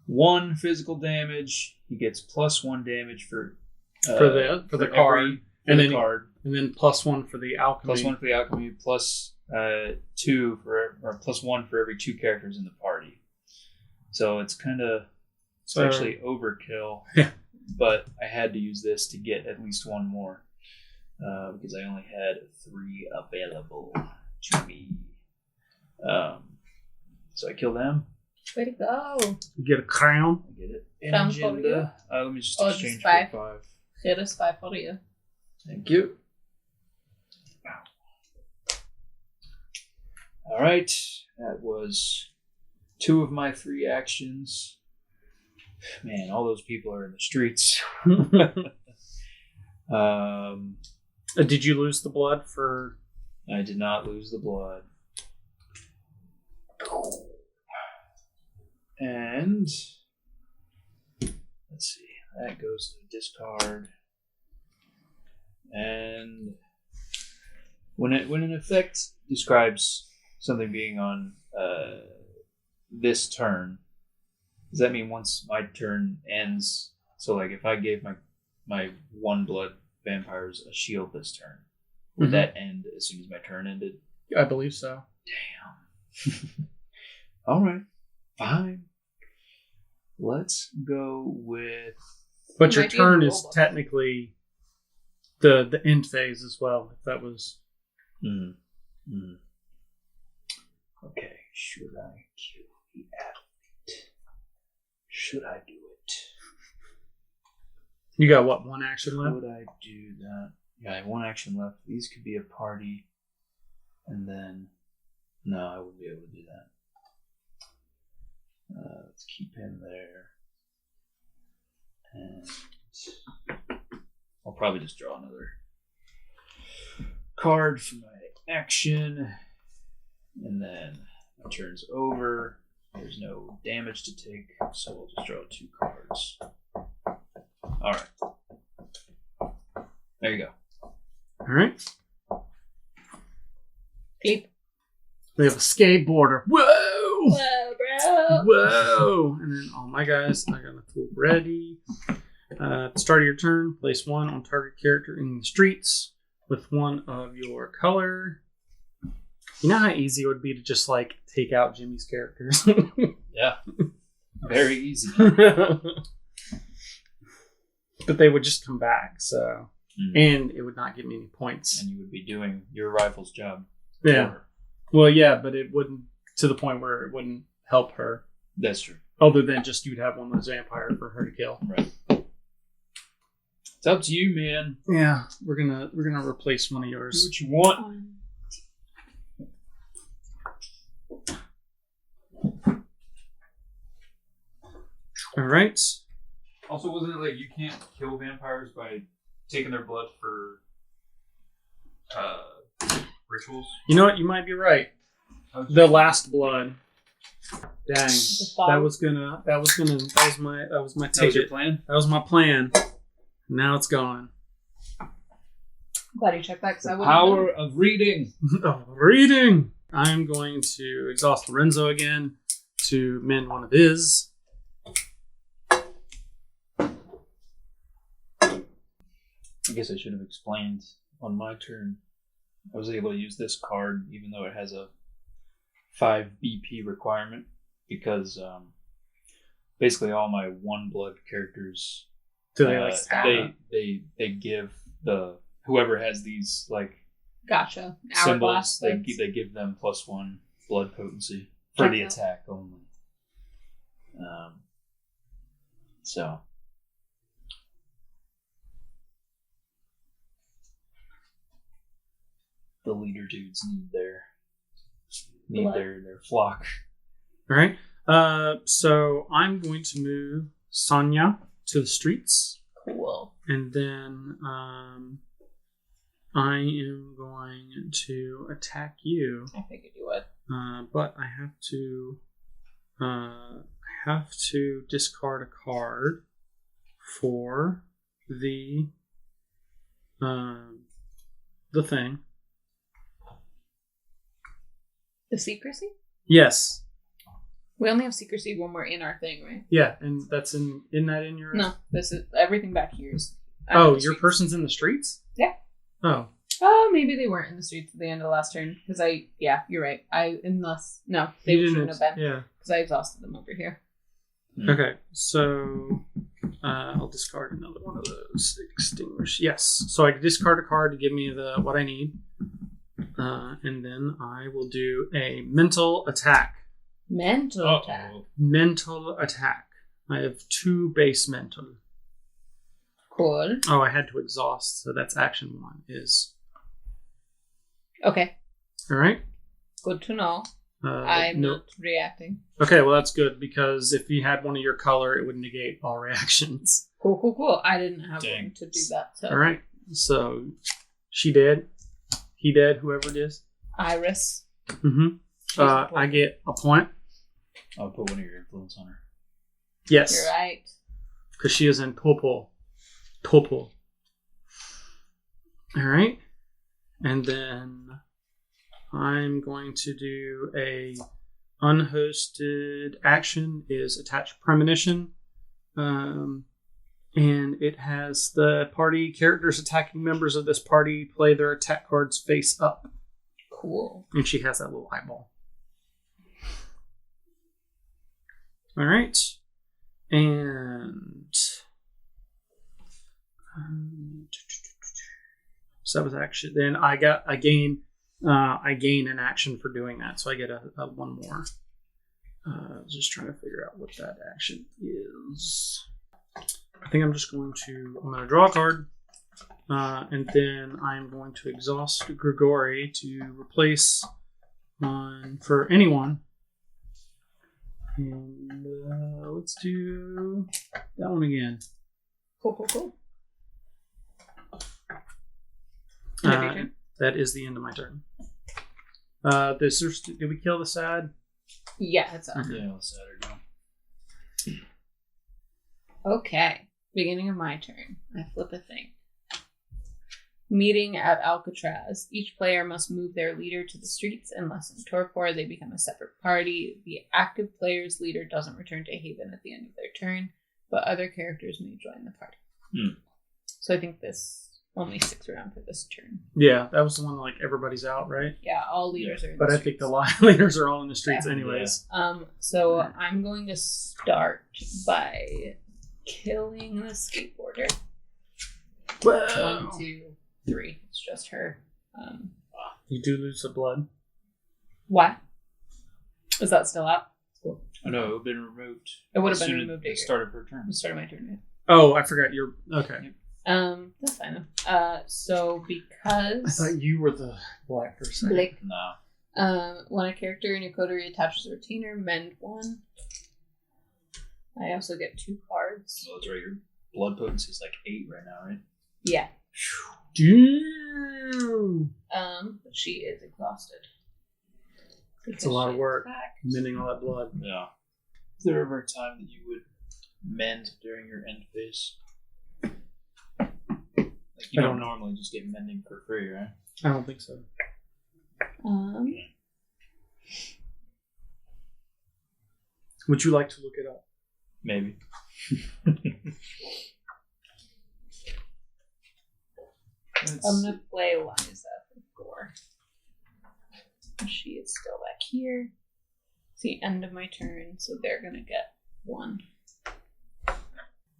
Speaker 3: 1 physical damage. He gets +1 damage for
Speaker 1: the card, and then
Speaker 3: card,
Speaker 1: and then +1 for the alchemy.
Speaker 3: +1 for the alchemy, +2 for or +1 for every 2 characters in the party. So it's kind of actually overkill.
Speaker 1: Yeah.
Speaker 3: But I had to use this to get at least 1 more because I only had 3 available to me. So I kill them.
Speaker 2: Way to go.
Speaker 1: You get a crown.
Speaker 3: I get it.
Speaker 2: Crown for
Speaker 3: Agenda. Let me just
Speaker 2: Oh,
Speaker 3: exchange
Speaker 2: just 5.
Speaker 3: for 5.
Speaker 2: Here is 5 for you.
Speaker 3: Thank you. All right, that was 2 of my 3 actions. Man, all those people are in the streets.
Speaker 1: Did you lose the blood for?
Speaker 3: I did not lose the blood. And let's see, that goes to discard. And when an effect describes something being on this turn, does that mean once my turn ends? So, like, if I gave my 1 blood vampires a shield this turn, would that end as soon as my turn ended?
Speaker 1: I believe so.
Speaker 3: Damn. All right, fine. Let's go with.
Speaker 1: But your
Speaker 2: Might be in
Speaker 1: turn
Speaker 2: the
Speaker 1: is
Speaker 2: rulebook.
Speaker 1: technically the end phase as well. If that was.
Speaker 3: Okay, should I kill the athlete? Should I do it?
Speaker 1: You got what, 1 action left?
Speaker 3: Would I do that? Yeah, I have 1 action left. These could be a party, and then no, I wouldn't be able to do that. Let's keep him there, and I'll probably just draw another card for my action, and then my turn's over. There's no damage to take, so we'll just draw 2 cards. All right, there you go.
Speaker 1: All right.
Speaker 2: Clip.
Speaker 1: We have a skateboarder. Whoa!
Speaker 2: Whoa, bro.
Speaker 1: Whoa! And then all my guys, I got my tool ready. At the start of your turn, place 1 on target character in the streets with 1 of your color. You know how easy it would be to just like take out Jimmy's characters?
Speaker 3: Yeah, very easy.
Speaker 1: But they would just come back, so. And it would not give me any points.
Speaker 3: And you would be doing your rival's job.
Speaker 1: Yeah. Well, yeah, but it wouldn't to the point where it wouldn't help her.
Speaker 3: That's true.
Speaker 1: Other than just you'd have one of those vampires for her to kill.
Speaker 3: Right. It's up to you, man.
Speaker 1: Yeah, we're gonna replace one of
Speaker 3: Do
Speaker 1: yours.
Speaker 3: what you want.
Speaker 1: All right.
Speaker 3: Also, wasn't it like you can't kill vampires by taking their blood for rituals?
Speaker 1: You know what? You might be right. The last blood. Dang. That was my
Speaker 3: That was your
Speaker 1: ticket.
Speaker 3: plan?
Speaker 1: That was my plan. Now it's gone.
Speaker 2: Glad you checked that because I wouldn't.
Speaker 3: Power of reading.
Speaker 1: Reading. I'm going to exhaust Lorenzo again to mend one of his.
Speaker 3: I guess I should have explained on my turn. I was able to use this card even though it has a 5 BP requirement because basically all my 1 blood characters
Speaker 1: Do they like stab?
Speaker 3: they give the whoever has these like
Speaker 2: Gotcha.
Speaker 3: symbols
Speaker 2: Hourglass.
Speaker 3: they give them +1 blood potency for the
Speaker 2: Gotcha.
Speaker 3: attack only. So the leader dudes need their flock.
Speaker 1: All right. So I'm going to move Sonya to the streets,
Speaker 2: Cool.
Speaker 1: and then I am going to attack you.
Speaker 2: I figured you would.
Speaker 1: But I have to discard a card for the thing.
Speaker 2: The secrecy?
Speaker 1: Yes.
Speaker 2: We only have secrecy when we're in our thing, right?
Speaker 1: Yeah, and that's in that in your
Speaker 2: No, this is everything back here is.
Speaker 1: Oh,
Speaker 2: the
Speaker 1: your
Speaker 2: streets.
Speaker 1: person's in the streets?
Speaker 2: Yeah.
Speaker 1: Oh.
Speaker 2: Oh, maybe they weren't in the streets at the end of the last turn because you're right. They
Speaker 1: You
Speaker 2: shouldn't have been
Speaker 1: Yeah.
Speaker 2: because I exhausted them over here.
Speaker 1: Okay, so I'll discard another one of those. Extinguish. Yes. So I discard a card to give me what I need. And then I will do a mental attack.
Speaker 2: Mental attack.
Speaker 1: Mental attack. I have 2 base mental.
Speaker 2: Cool.
Speaker 1: Oh, I had to exhaust, so that's action 1 is.
Speaker 2: Okay.
Speaker 1: All right.
Speaker 2: Good to know. I'm
Speaker 1: no.
Speaker 2: not reacting.
Speaker 1: Okay, well that's good because if you had one of your color, it would negate all reactions.
Speaker 2: Cool. I didn't have
Speaker 3: Dang.
Speaker 2: one to do that. So.
Speaker 1: All right. So she dead. He dead. Whoever it is.
Speaker 2: Iris.
Speaker 1: Mm-hmm. I get a point.
Speaker 3: I'll put one of your influence on her.
Speaker 1: Yes.
Speaker 2: You're right.
Speaker 1: Because she is in Torpor. All right. And then I'm going to do a unhosted action is attach premonition. And it has the party characters attacking members of this party play their attack cards face up.
Speaker 2: Cool.
Speaker 1: And she has that little eyeball. All right. And so that was action. Then I gain an action for doing that. So I get a 1 more. Just trying to figure out what that action is. I think I'm going to draw a card. And then I'm going to exhaust Grigori to replace one for anyone. And let's do that one again.
Speaker 2: Cool. Your turn?
Speaker 1: That is the end of my turn. Did we kill the sad?
Speaker 2: Yeah, it's up.
Speaker 3: Yeah, let's let her go.
Speaker 2: Okay. Beginning of my turn. I flip a thing. Meeting at Alcatraz. Each player must move their leader to the streets unless in Torpor they become a separate party. The active player's leader doesn't return to Haven at the end of their turn, but other characters may join the party. So I think this only sticks around for this turn.
Speaker 1: Yeah, that was the one like everybody's out, right?
Speaker 2: Yeah, all leaders are in
Speaker 1: But
Speaker 2: the
Speaker 1: I think
Speaker 2: streets.
Speaker 1: the leaders are all in the streets
Speaker 2: Yeah.
Speaker 1: anyways.
Speaker 2: So I'm going to start by killing the skateboarder.
Speaker 1: Whoa.
Speaker 2: 1, 2, 3. It's just her.
Speaker 1: You do lose the blood.
Speaker 2: What? Is that still up? Cool.
Speaker 3: Oh no, it would have been removed.
Speaker 2: It would have
Speaker 3: as
Speaker 2: been
Speaker 3: soon
Speaker 2: removed
Speaker 3: at
Speaker 2: at
Speaker 3: the start of her turn.
Speaker 2: the start of my turn. Right?
Speaker 1: Oh, I forgot. You're okay.
Speaker 2: That's fine. So because
Speaker 1: I thought you were the black person.
Speaker 2: Blick,
Speaker 3: No.
Speaker 2: when a character in your coterie attaches a retainer, mend 1. I also get 2 cards.
Speaker 3: Oh, that's right. Your blood potency is like 8 right now, right?
Speaker 2: Yeah.
Speaker 1: Damn.
Speaker 2: But she is exhausted.
Speaker 1: It's a lot of work. Mending all that blood.
Speaker 3: Yeah. Is there ever a time that you would mend during your end phase? Like you don't normally just get mending for free, right?
Speaker 1: I don't think so. Would you like to look it up?
Speaker 3: Maybe.
Speaker 2: I'm gonna play Liza for 4. She is still back here. It's the end of my turn, so they're gonna get 1.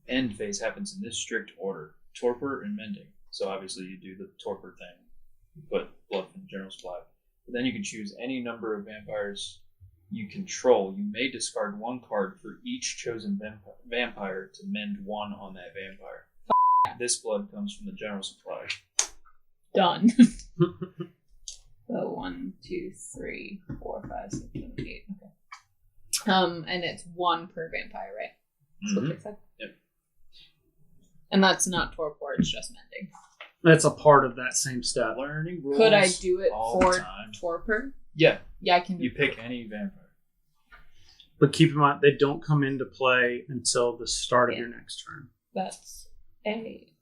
Speaker 3: End phase happens in this strict order: Torpor and Mending. So obviously you do the Torpor thing, but blood from the general supply. But then you can choose any number of vampires you control. You may discard 1 card for each chosen vampire to mend 1 on that vampire. This blood comes from the general supply.
Speaker 2: Done. So 1, 2, 3, 4, 5, 6, 7, 8. Okay. And it's 1 per vampire, right? That's what they said.
Speaker 3: Yep.
Speaker 2: And that's not torpor, it's just mending.
Speaker 1: That's a part of that same step.
Speaker 3: Learning rules.
Speaker 2: Could I do it
Speaker 3: all
Speaker 2: for
Speaker 3: the time.
Speaker 2: torpor?
Speaker 3: Yeah.
Speaker 2: Yeah, I can do
Speaker 3: You pick any vampire.
Speaker 1: But keep in mind, they don't come into play until the start of your next turn.
Speaker 2: That's okay.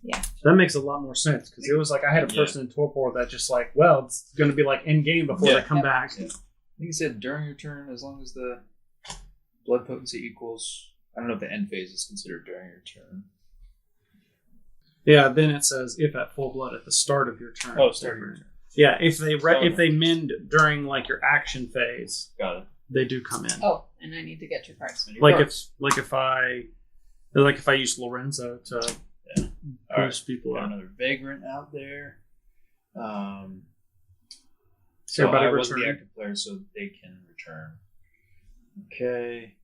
Speaker 2: Yeah.
Speaker 1: That makes a lot more sense, because it was like I had a person in Torpor that just like, well, it's going to be like end game before they come back.
Speaker 3: Yeah. I think it said during your turn, as long as the blood potency equals, I don't know if the end phase is considered during your turn.
Speaker 1: Yeah, then it says if at full blood at the start of your turn.
Speaker 3: Oh, start of your turn.
Speaker 1: Yeah, if they mend during like your action phase,
Speaker 3: Got it.
Speaker 1: they do come in.
Speaker 2: Oh, and I need to get 2 cards.
Speaker 1: If I use Lorenzo to boost people
Speaker 3: got
Speaker 1: up.
Speaker 3: another vagrant out there. So
Speaker 1: Everybody
Speaker 3: I was
Speaker 1: return.
Speaker 3: the active player, so they can return. Okay.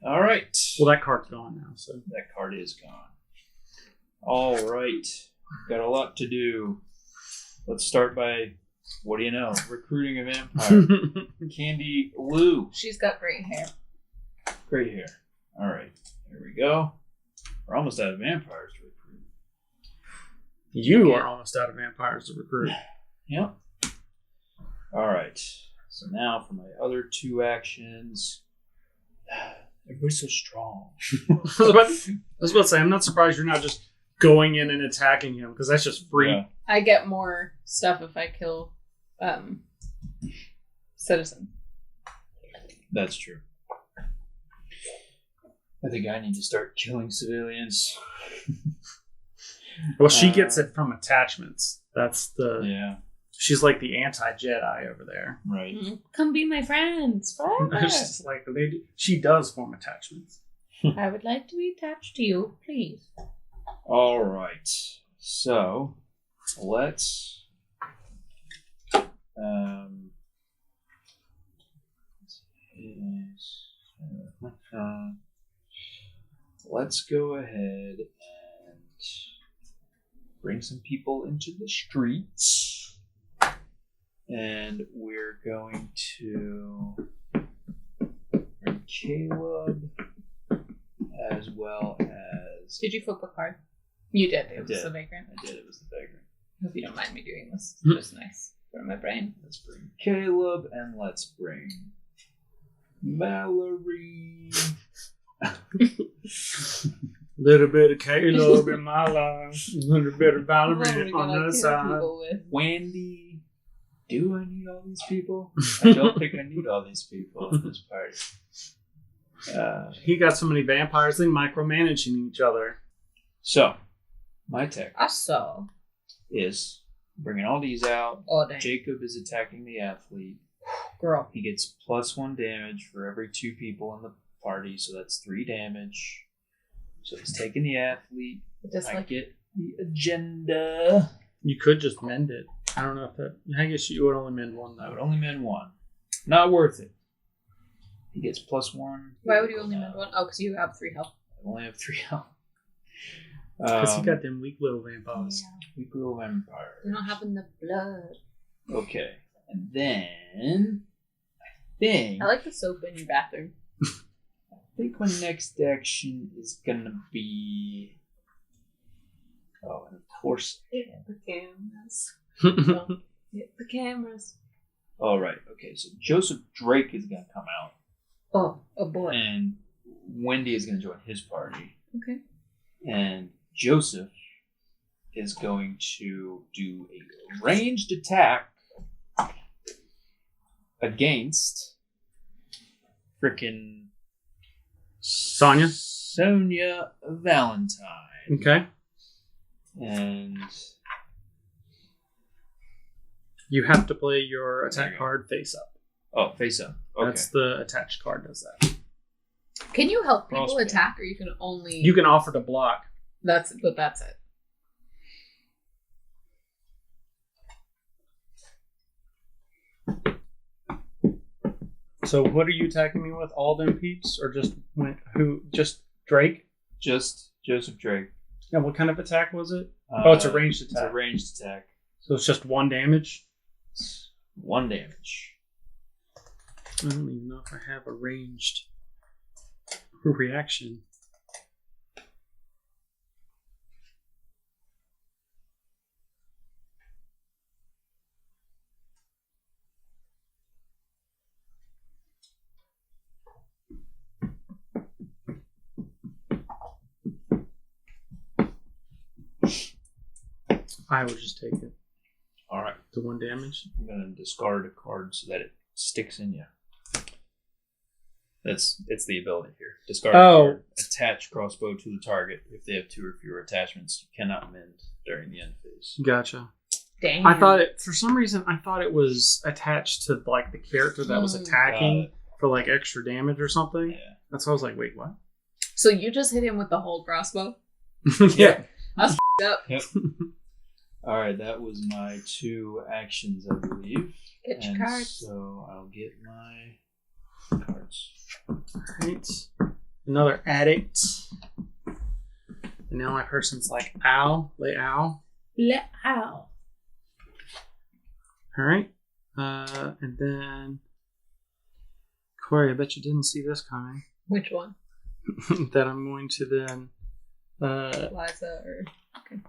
Speaker 3: All right.
Speaker 1: Well, that card's gone now, so
Speaker 3: That card is gone. All right. Got a lot to do. Let's start by, what do you know? Recruiting a vampire. Candy Lou.
Speaker 2: She's got great hair.
Speaker 3: Great hair. All right. Here we go. We're almost out of vampires to recruit.
Speaker 1: You are almost out of vampires to recruit.
Speaker 3: Yep. All right. So now for my other 2 actions. Everybody's so strong.
Speaker 1: I was about to say, I'm not surprised you're not just going in and attacking him, because that's just free.
Speaker 3: Yeah.
Speaker 2: I get more stuff if I kill citizen.
Speaker 3: That's true. I think I need to start killing civilians.
Speaker 1: Well, she gets it from attachments. That's the...
Speaker 3: Yeah,
Speaker 1: She's like the anti-Jedi over there.
Speaker 3: right.
Speaker 2: Come be my friends forever.
Speaker 1: It's just like she does form attachments.
Speaker 2: I would like to be attached to you, please.
Speaker 3: All right. So, let's... let's go ahead and bring some people into the streets. And we're going to bring Caleb as well as...
Speaker 2: Did you flip a card? You did. It was
Speaker 3: did.
Speaker 2: the vagrant.
Speaker 3: I did. It was the vagrant.
Speaker 2: Hope you don't mind me doing this. It's just nice for my brain.
Speaker 3: Let's bring Caleb and let's bring Mallory.
Speaker 1: Little bit of Caleb in my life. Little bit of Valerie on the other side.
Speaker 3: Wendy. Do I need all these people? I don't think I need all these people in this party.
Speaker 1: He got so many vampires, they micromanaging each other.
Speaker 3: So, my tech
Speaker 2: I saw.
Speaker 3: is bringing all these out.
Speaker 2: Oh, dang.
Speaker 3: Jacob is attacking the athlete.
Speaker 2: Girl.
Speaker 3: He gets +1 damage for every 2 people in the party, so that's 3 damage. So he's taking the athlete. I get the agenda.
Speaker 1: You could just mend it. I don't know if that. I guess you would only mend one
Speaker 3: I
Speaker 1: though.
Speaker 3: would only mend one. Not worth it. He gets +1.
Speaker 2: Why would you only mend one? Oh, because you have 3 health.
Speaker 3: I only have 3 health.
Speaker 1: Because he got them weak little vampires.
Speaker 3: Weak little vampire.
Speaker 2: They're not having the blood.
Speaker 3: Okay. And then I think
Speaker 2: I like the soap in your bathroom.
Speaker 3: my next action is gonna be and of course
Speaker 2: Hit the cameras. Don't hit the cameras.
Speaker 3: alright, okay, so Joseph Drake is gonna come out.
Speaker 2: Oh boy.
Speaker 3: And Wendy is gonna join his party.
Speaker 2: Okay.
Speaker 3: And Joseph is going to do a ranged attack against frickin' Sonia Valentine.
Speaker 1: Okay.
Speaker 3: And
Speaker 1: you have to play your attack card face up.
Speaker 3: oh, face up. Okay.
Speaker 1: That's the attached card does that.
Speaker 2: Can you help people
Speaker 3: Crossbow.
Speaker 2: attack, or you can only?
Speaker 1: You can offer to block.
Speaker 2: That's it.
Speaker 1: So what are you attacking me with? All them peeps, or just who? Just Drake?
Speaker 3: Just Joseph Drake.
Speaker 1: Yeah. What kind of attack was it? Oh, it's a ranged attack.
Speaker 3: It's a ranged attack.
Speaker 1: So it's just 1 damage.
Speaker 3: It's 1 damage.
Speaker 1: I don't even know if I have a ranged reaction. I will just take it.
Speaker 3: All right.
Speaker 1: The 1 damage.
Speaker 3: I'm gonna discard a card so that it sticks in you. It's the ability here. Discard a card. Attach crossbow to the target. If they have 2 or fewer attachments, you cannot mend during the end phase.
Speaker 1: Gotcha.
Speaker 2: Damn.
Speaker 1: I thought it, for some reason, I thought it was attached to like the character that was attacking for like extra damage or something.
Speaker 3: Yeah.
Speaker 1: That's why I was like, wait, what?
Speaker 2: So you just hit him with the whole crossbow?
Speaker 1: Yeah.
Speaker 2: That's up.
Speaker 3: Yep. All right, that was my 2 actions, I believe.
Speaker 2: Get your
Speaker 3: And
Speaker 2: cards.
Speaker 3: So I'll get my cards.
Speaker 1: Right. Another addict. And now my person's like, ow, lay ow.
Speaker 2: Let out.
Speaker 1: All right. And then, Cory, I bet you didn't see this coming.
Speaker 2: Which one?
Speaker 1: That I'm going to then.
Speaker 2: Liza or. Okay.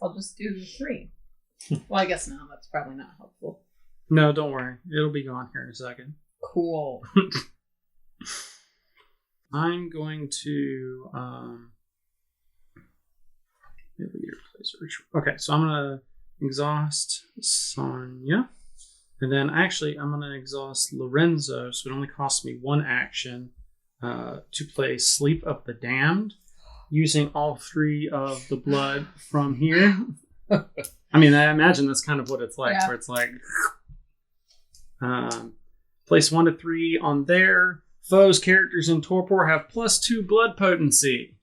Speaker 2: I'll just do 3. Well, I guess no, that's probably not helpful.
Speaker 1: No, don't worry. It'll be gone here in a second.
Speaker 2: Cool.
Speaker 1: I'm going to. Okay, so I'm going to exhaust Sonia. And then actually, I'm going to exhaust Lorenzo, so it only costs me 1 action to play Sleep of the Damned, using all 3 of the blood from here. I mean, I imagine that's kind of what it's like, where it's like, place 1 to 3 on there. Foes, characters in Torpor have +2 blood potency.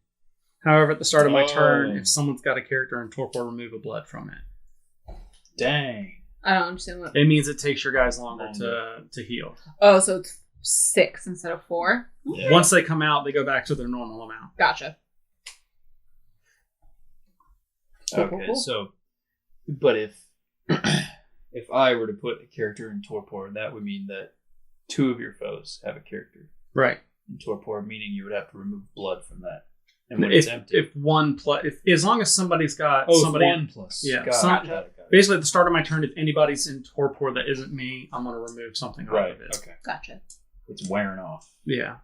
Speaker 1: However, at the start of my turn, if someone's got a character in Torpor, remove a blood from it.
Speaker 3: Dang.
Speaker 2: I don't understand what.
Speaker 1: It means it takes your guys longer to heal.
Speaker 2: Oh, so it's 6 instead of 4?
Speaker 3: Yeah.
Speaker 1: Once they come out, they go back to their normal amount.
Speaker 2: Gotcha.
Speaker 3: Okay, so, but if I were to put a character in Torpor, that would mean that 2 of your foes have a character
Speaker 1: Right.
Speaker 3: in Torpor, meaning you would have to remove blood from that. And when it's empty,
Speaker 1: if 1 plus, as long as somebody's got
Speaker 3: somebody 1 plus,
Speaker 1: yeah.
Speaker 3: got it.
Speaker 1: Basically, at the start of my turn, if anybody's in Torpor that isn't me, I'm going to remove something out of it.
Speaker 3: Okay,
Speaker 2: Gotcha.
Speaker 3: it's wearing off.
Speaker 1: Yeah.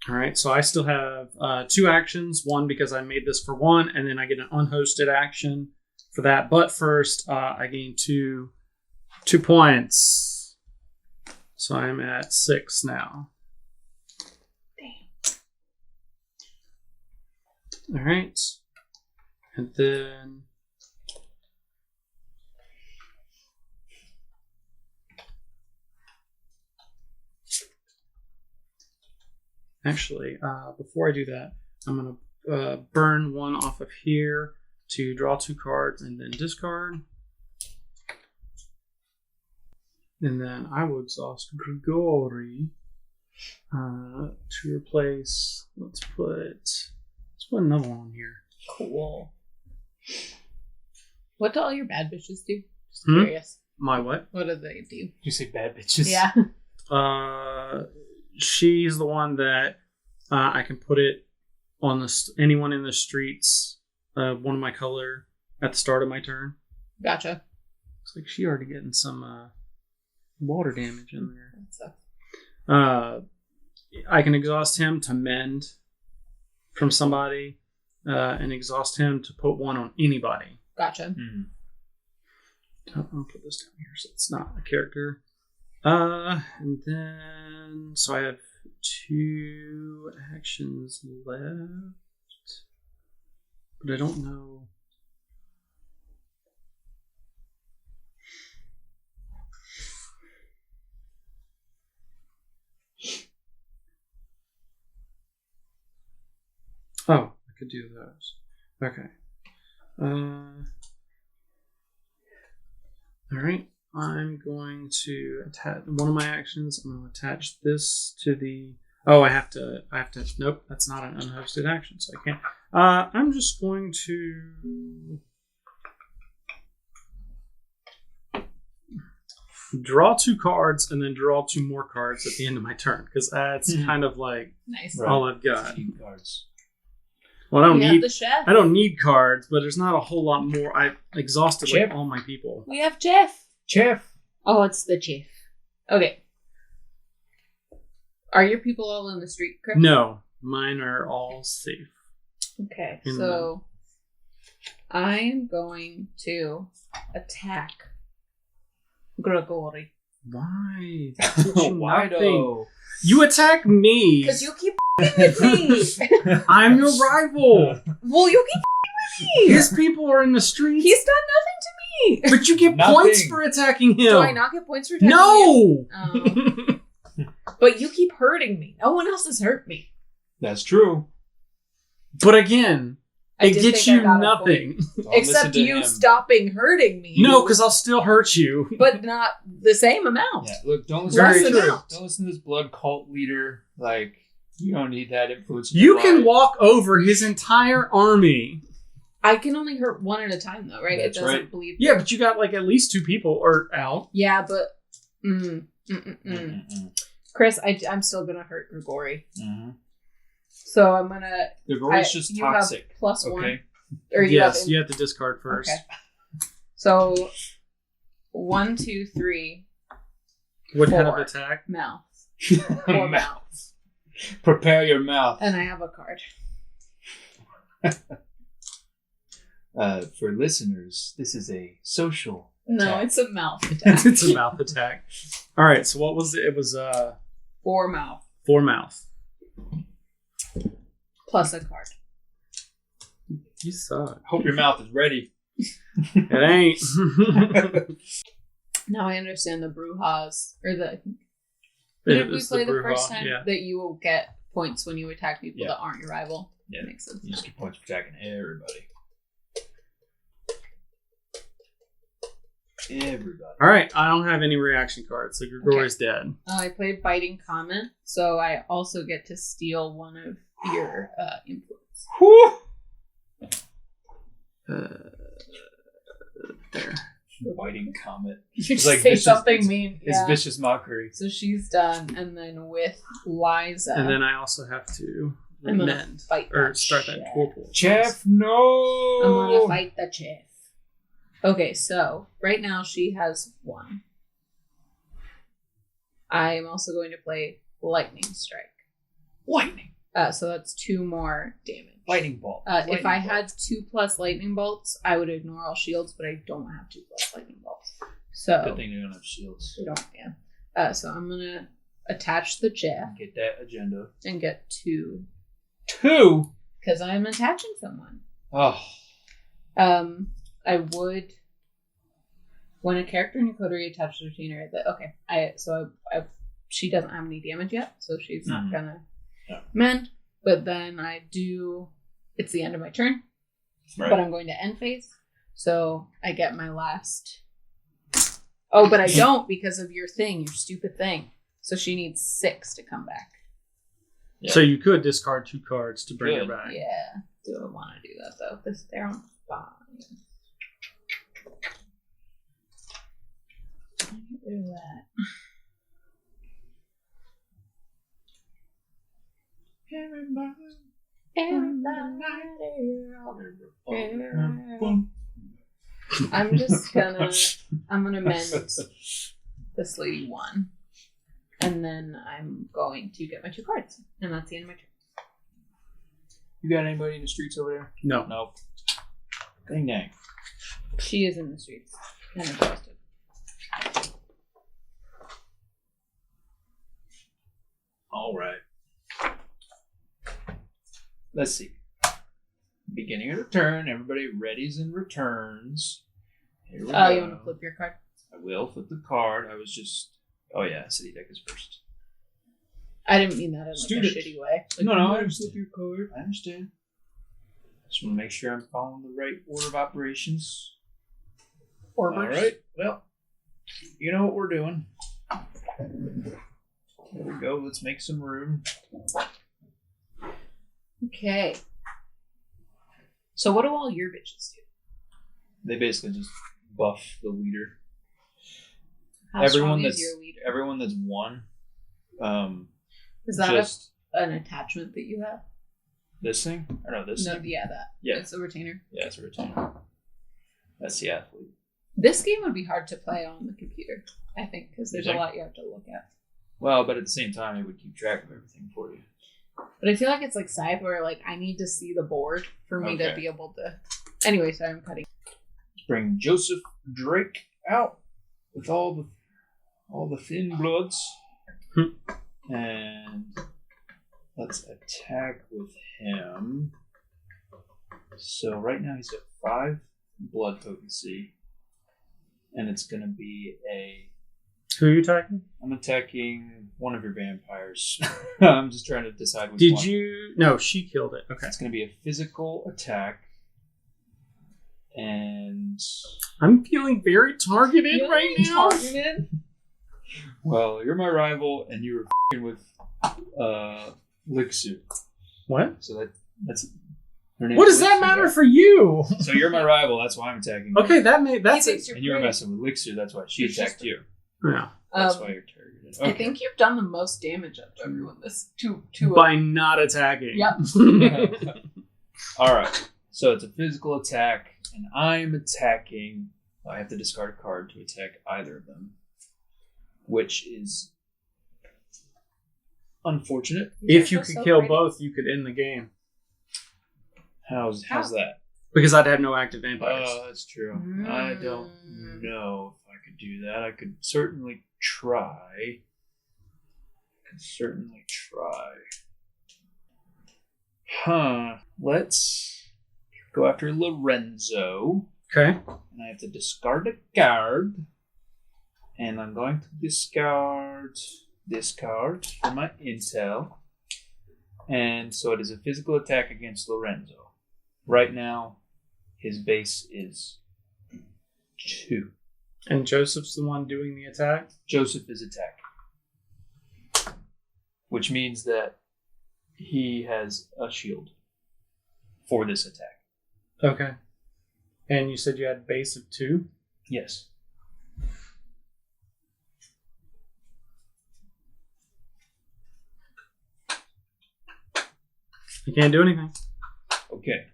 Speaker 1: All right, so I still have 2 actions. 1 because I made this for 1, and then I get an unhosted action for that. But first, I gain 2 points. So I'm at 6 now. All right, and then actually, before I do that, I'm gonna burn 1 off of here to draw 2 cards and then discard. And then I will exhaust Grigori to replace. Let's put another one on here.
Speaker 2: Cool. What do all your bad bitches do? Just curious.
Speaker 1: My what?
Speaker 2: What do they do?
Speaker 3: Did you say bad bitches?
Speaker 2: Yeah.
Speaker 1: She's the one that I can put it on anyone in the streets, one of my color at the start of my turn.
Speaker 2: Gotcha.
Speaker 1: Looks like she already getting some water damage in there.
Speaker 2: That sucks.
Speaker 1: I can exhaust him to mend from somebody, and exhaust him to put one on anybody.
Speaker 2: Gotcha.
Speaker 1: I'll put this down here so it's not a character. And then so I have 2 actions left, but I don't know. Oh, I could do those. Okay. All right. I'm going to attach one of my actions. I'm going to attach this to the. Oh, I have to. Nope, that's not an unhosted action, so I can't. I'm just going to draw 2 cards and then draw 2 more cards at the end of my turn because that's kind of like
Speaker 2: nice.
Speaker 1: all I've got.
Speaker 3: Cards.
Speaker 1: Well, I don't need.
Speaker 2: The chef.
Speaker 1: I don't need cards, but there's not a whole lot more. I exhausted like all my people.
Speaker 2: We have Jeff.
Speaker 3: Chef.
Speaker 2: Oh, it's the chief. Okay. Are your people all in the street, Chris?
Speaker 1: No, mine are all safe.
Speaker 2: Okay, so I am going to attack Grigori.
Speaker 1: Why?
Speaker 3: Why though?
Speaker 1: You attack me.
Speaker 2: Because you keep with me.
Speaker 1: I'm your rival.
Speaker 2: Well, you keep with me.
Speaker 1: His people are in the streets.
Speaker 2: He's done nothing to me.
Speaker 1: But you get points for attacking him.
Speaker 2: Do I not get points for attacking him?
Speaker 1: No.
Speaker 2: Oh. But you keep hurting me. No one else has hurt me.
Speaker 3: That's true.
Speaker 1: But again, it gets you nothing.
Speaker 3: Well,
Speaker 2: except you stopping hurting me.
Speaker 1: No, because I'll still hurt you.
Speaker 2: But not the same amount.
Speaker 3: Yeah, look, don't
Speaker 2: Less amount.
Speaker 3: don't listen to this blood cult leader. Like, you don't need that influence.
Speaker 1: You can walk over his entire army.
Speaker 2: I can only hurt one at a time, though, right?
Speaker 3: That's
Speaker 2: it doesn't
Speaker 3: right.
Speaker 2: believe.
Speaker 1: Yeah, but you got like at least 2 people are out.
Speaker 2: Yeah, but Chris, I'm still gonna hurt Grigori.
Speaker 3: Mm-hmm.
Speaker 2: So I'm gonna.
Speaker 3: Grigori's just
Speaker 2: you
Speaker 3: toxic.
Speaker 2: Have plus
Speaker 3: okay.
Speaker 2: 1. Or
Speaker 1: you have to discard first.
Speaker 2: Okay. So 1, 2, 3.
Speaker 3: What
Speaker 2: kind
Speaker 3: of
Speaker 2: attack? Mouth. 4 mouths.
Speaker 3: Prepare your mouth.
Speaker 2: And I have a card.
Speaker 3: For listeners, this is a social
Speaker 2: No,
Speaker 3: attack.
Speaker 2: it's a mouth attack.
Speaker 1: It's a mouth attack. All right, so what was it? It was
Speaker 2: 4 mouth.
Speaker 1: 4 mouth.
Speaker 2: Plus a card.
Speaker 1: You suck.
Speaker 3: Hope your mouth is ready.
Speaker 1: It ain't.
Speaker 2: Now I understand the Brujas, or the...
Speaker 1: Did
Speaker 2: we play the first time that you will get points when you attack people that aren't your rival?
Speaker 3: Yeah.
Speaker 2: That makes sense.
Speaker 3: You just get points for attacking everybody. Everybody.
Speaker 1: All right, I don't have any reaction cards, so Grigori's dead.
Speaker 2: I played Biting Comment, so I also get to steal one of your influence.
Speaker 3: Whew.
Speaker 1: There.
Speaker 3: Biting Comet.
Speaker 2: You just
Speaker 3: like
Speaker 2: say
Speaker 3: vicious,
Speaker 2: something mean.
Speaker 3: It's vicious mockery.
Speaker 2: So she's done, and then with Liza.
Speaker 1: And then I also have to mend.
Speaker 2: Fight
Speaker 1: or start that torpor.
Speaker 3: Chef, no!
Speaker 2: I'm gonna fight the chef. Okay, so right now she has 1. I am also going to play Lightning Strike.
Speaker 3: Lightning.
Speaker 2: So that's 2 more damage.
Speaker 3: Lightning bolt.
Speaker 2: If I had 2+ lightning bolts, I would ignore all shields, but I don't have 2+ lightning bolts. So
Speaker 3: Good thing you don't have shields.
Speaker 2: we don't. Yeah. So I'm gonna attach the Jeff
Speaker 3: Get that agenda.
Speaker 2: and get 2
Speaker 3: 2?
Speaker 2: because I'm attaching someone.
Speaker 3: Oh.
Speaker 2: I would, when a character in your coterie attaches a retainer, she doesn't have any damage yet, so she's not gonna mend. But then I do. It's the end of my turn.
Speaker 3: Right.
Speaker 2: but I'm going to end phase. So I get my last. Oh, but I don't because of your stupid thing. So she needs 6 to come back.
Speaker 1: Yeah. So you could discard 2 cards to bring her back.
Speaker 2: Yeah. Do I want to do that though? Because they're on 5. Get rid of that. I'm just gonna mend this lady 1. And then I'm going to get my 2 cards. And that's the end of my turn.
Speaker 3: You got anybody in the streets over there?
Speaker 1: No.
Speaker 3: Nope. Dang.
Speaker 2: She is in the streets. And exhausted.
Speaker 3: All right. Let's see. Beginning of the turn. Everybody readies and returns. Here we go.
Speaker 2: You want to flip your card?
Speaker 3: I will flip the card. I was just... Oh, yeah. City deck is first.
Speaker 2: I didn't mean that in
Speaker 3: Student.
Speaker 2: a shitty way.
Speaker 3: No, I flip your card. I understand. Just want to make sure I'm following the right order of operations. All right. Well, you know what we're doing. There we go. Let's make some room.
Speaker 2: Okay. So what do all your bitches do?
Speaker 3: They basically just buff the leader.
Speaker 2: How strong is your leader?
Speaker 3: Everyone that's 1.
Speaker 2: Is that an attachment that you have?
Speaker 3: This thing? Or no, this thing?
Speaker 2: Yeah, that.
Speaker 3: Yeah.
Speaker 2: It's a retainer.
Speaker 3: Yeah, it's a retainer. That's the athlete.
Speaker 2: This game would be hard to play on the computer, I think, because there's a lot you have to look at.
Speaker 3: Well, but at the same time, it would keep track of everything for you.
Speaker 2: But I feel like it's like Scythe where like I need to see the board for me to be able to. Anyway, so I'm cutting.
Speaker 3: Let's bring Joseph Drake out with all the thin bloods. And let's attack with him. So right now he's at 5 blood potency. And it's going to be a...
Speaker 1: Who are you attacking?
Speaker 3: I'm attacking one of your vampires. I'm just trying to decide which one.
Speaker 1: Did you... No, she killed it. Okay.
Speaker 3: It's going to be a physical attack. And...
Speaker 1: I'm feeling very targeted right now.
Speaker 2: Targeted?
Speaker 3: Well, you're my rival, and you were f***ing with Lixu.
Speaker 1: What?
Speaker 3: So that's her name.
Speaker 1: What does that matter for you?
Speaker 3: So you're my rival. That's why I'm attacking.
Speaker 1: Okay, that's it.
Speaker 3: And you were messing with Lixu. That's why she attacked you.
Speaker 1: Yeah.
Speaker 3: That's why you're targeted. Okay.
Speaker 2: I think you've done the most damage up to everyone this two
Speaker 1: by not attacking.
Speaker 2: Yep.
Speaker 3: All right. So it's a physical attack, and I'm attacking. I have to discard a card to attack either of them, which is unfortunate.
Speaker 1: If you could kill both, you could end the game.
Speaker 3: How's that?
Speaker 1: Because I'd have no active vampires.
Speaker 3: Oh, that's true. I don't know if I could do that. I could certainly try. Let's go after Lorenzo.
Speaker 1: Okay.
Speaker 3: And I have to discard a card. And I'm going to discard this card for my intel. And so it is a physical attack against Lorenzo. Right now, his base is 2.
Speaker 1: And Joseph's the one doing the attack?
Speaker 3: Joseph is attacking. Which means that he has a shield for this attack.
Speaker 1: Okay. And you said you had a base of 2?
Speaker 3: Yes.
Speaker 1: You can't do anything.
Speaker 3: Okay.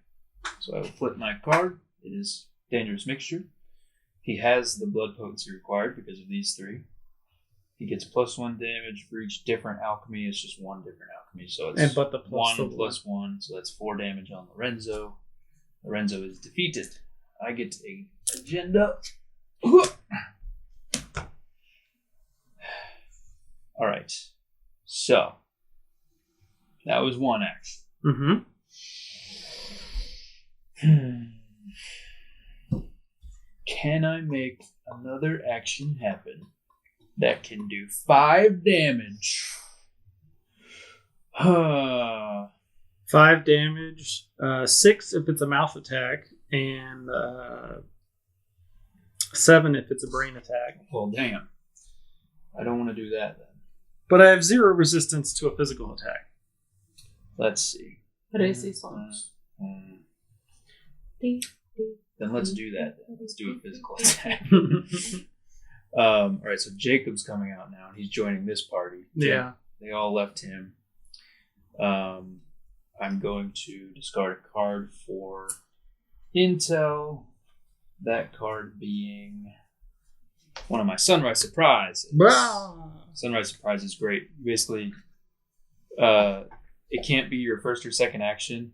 Speaker 3: So I will flip my card. It is Dangerous Mixture. He has the blood potency required because of these 3. He gets +1 damage for each different alchemy. It's just 1 different alchemy. So it's
Speaker 1: but the plus
Speaker 3: 1 plus 1. So that's 4 damage on Lorenzo. Lorenzo is defeated. I get a agenda. Alright. So that was 1 action.
Speaker 1: Mm-hmm.
Speaker 3: Can I make another action happen that can do 5 damage?
Speaker 1: 5 damage, 6 if it's a mouth attack, and 7 if it's a brain attack.
Speaker 3: Well, damn. I don't want to do that then.
Speaker 1: But I have 0 resistance to a physical attack.
Speaker 3: Let's see. Then let's do that. Then. Let's do a physical attack. All right, so Jacob's coming out now. He's joining this party.
Speaker 1: Yeah.
Speaker 3: They all left him. I'm going to discard a card for intel. That card being one of my Sunrise Surprises. Sunrise Surprise is great. Basically, it can't be your first or second action,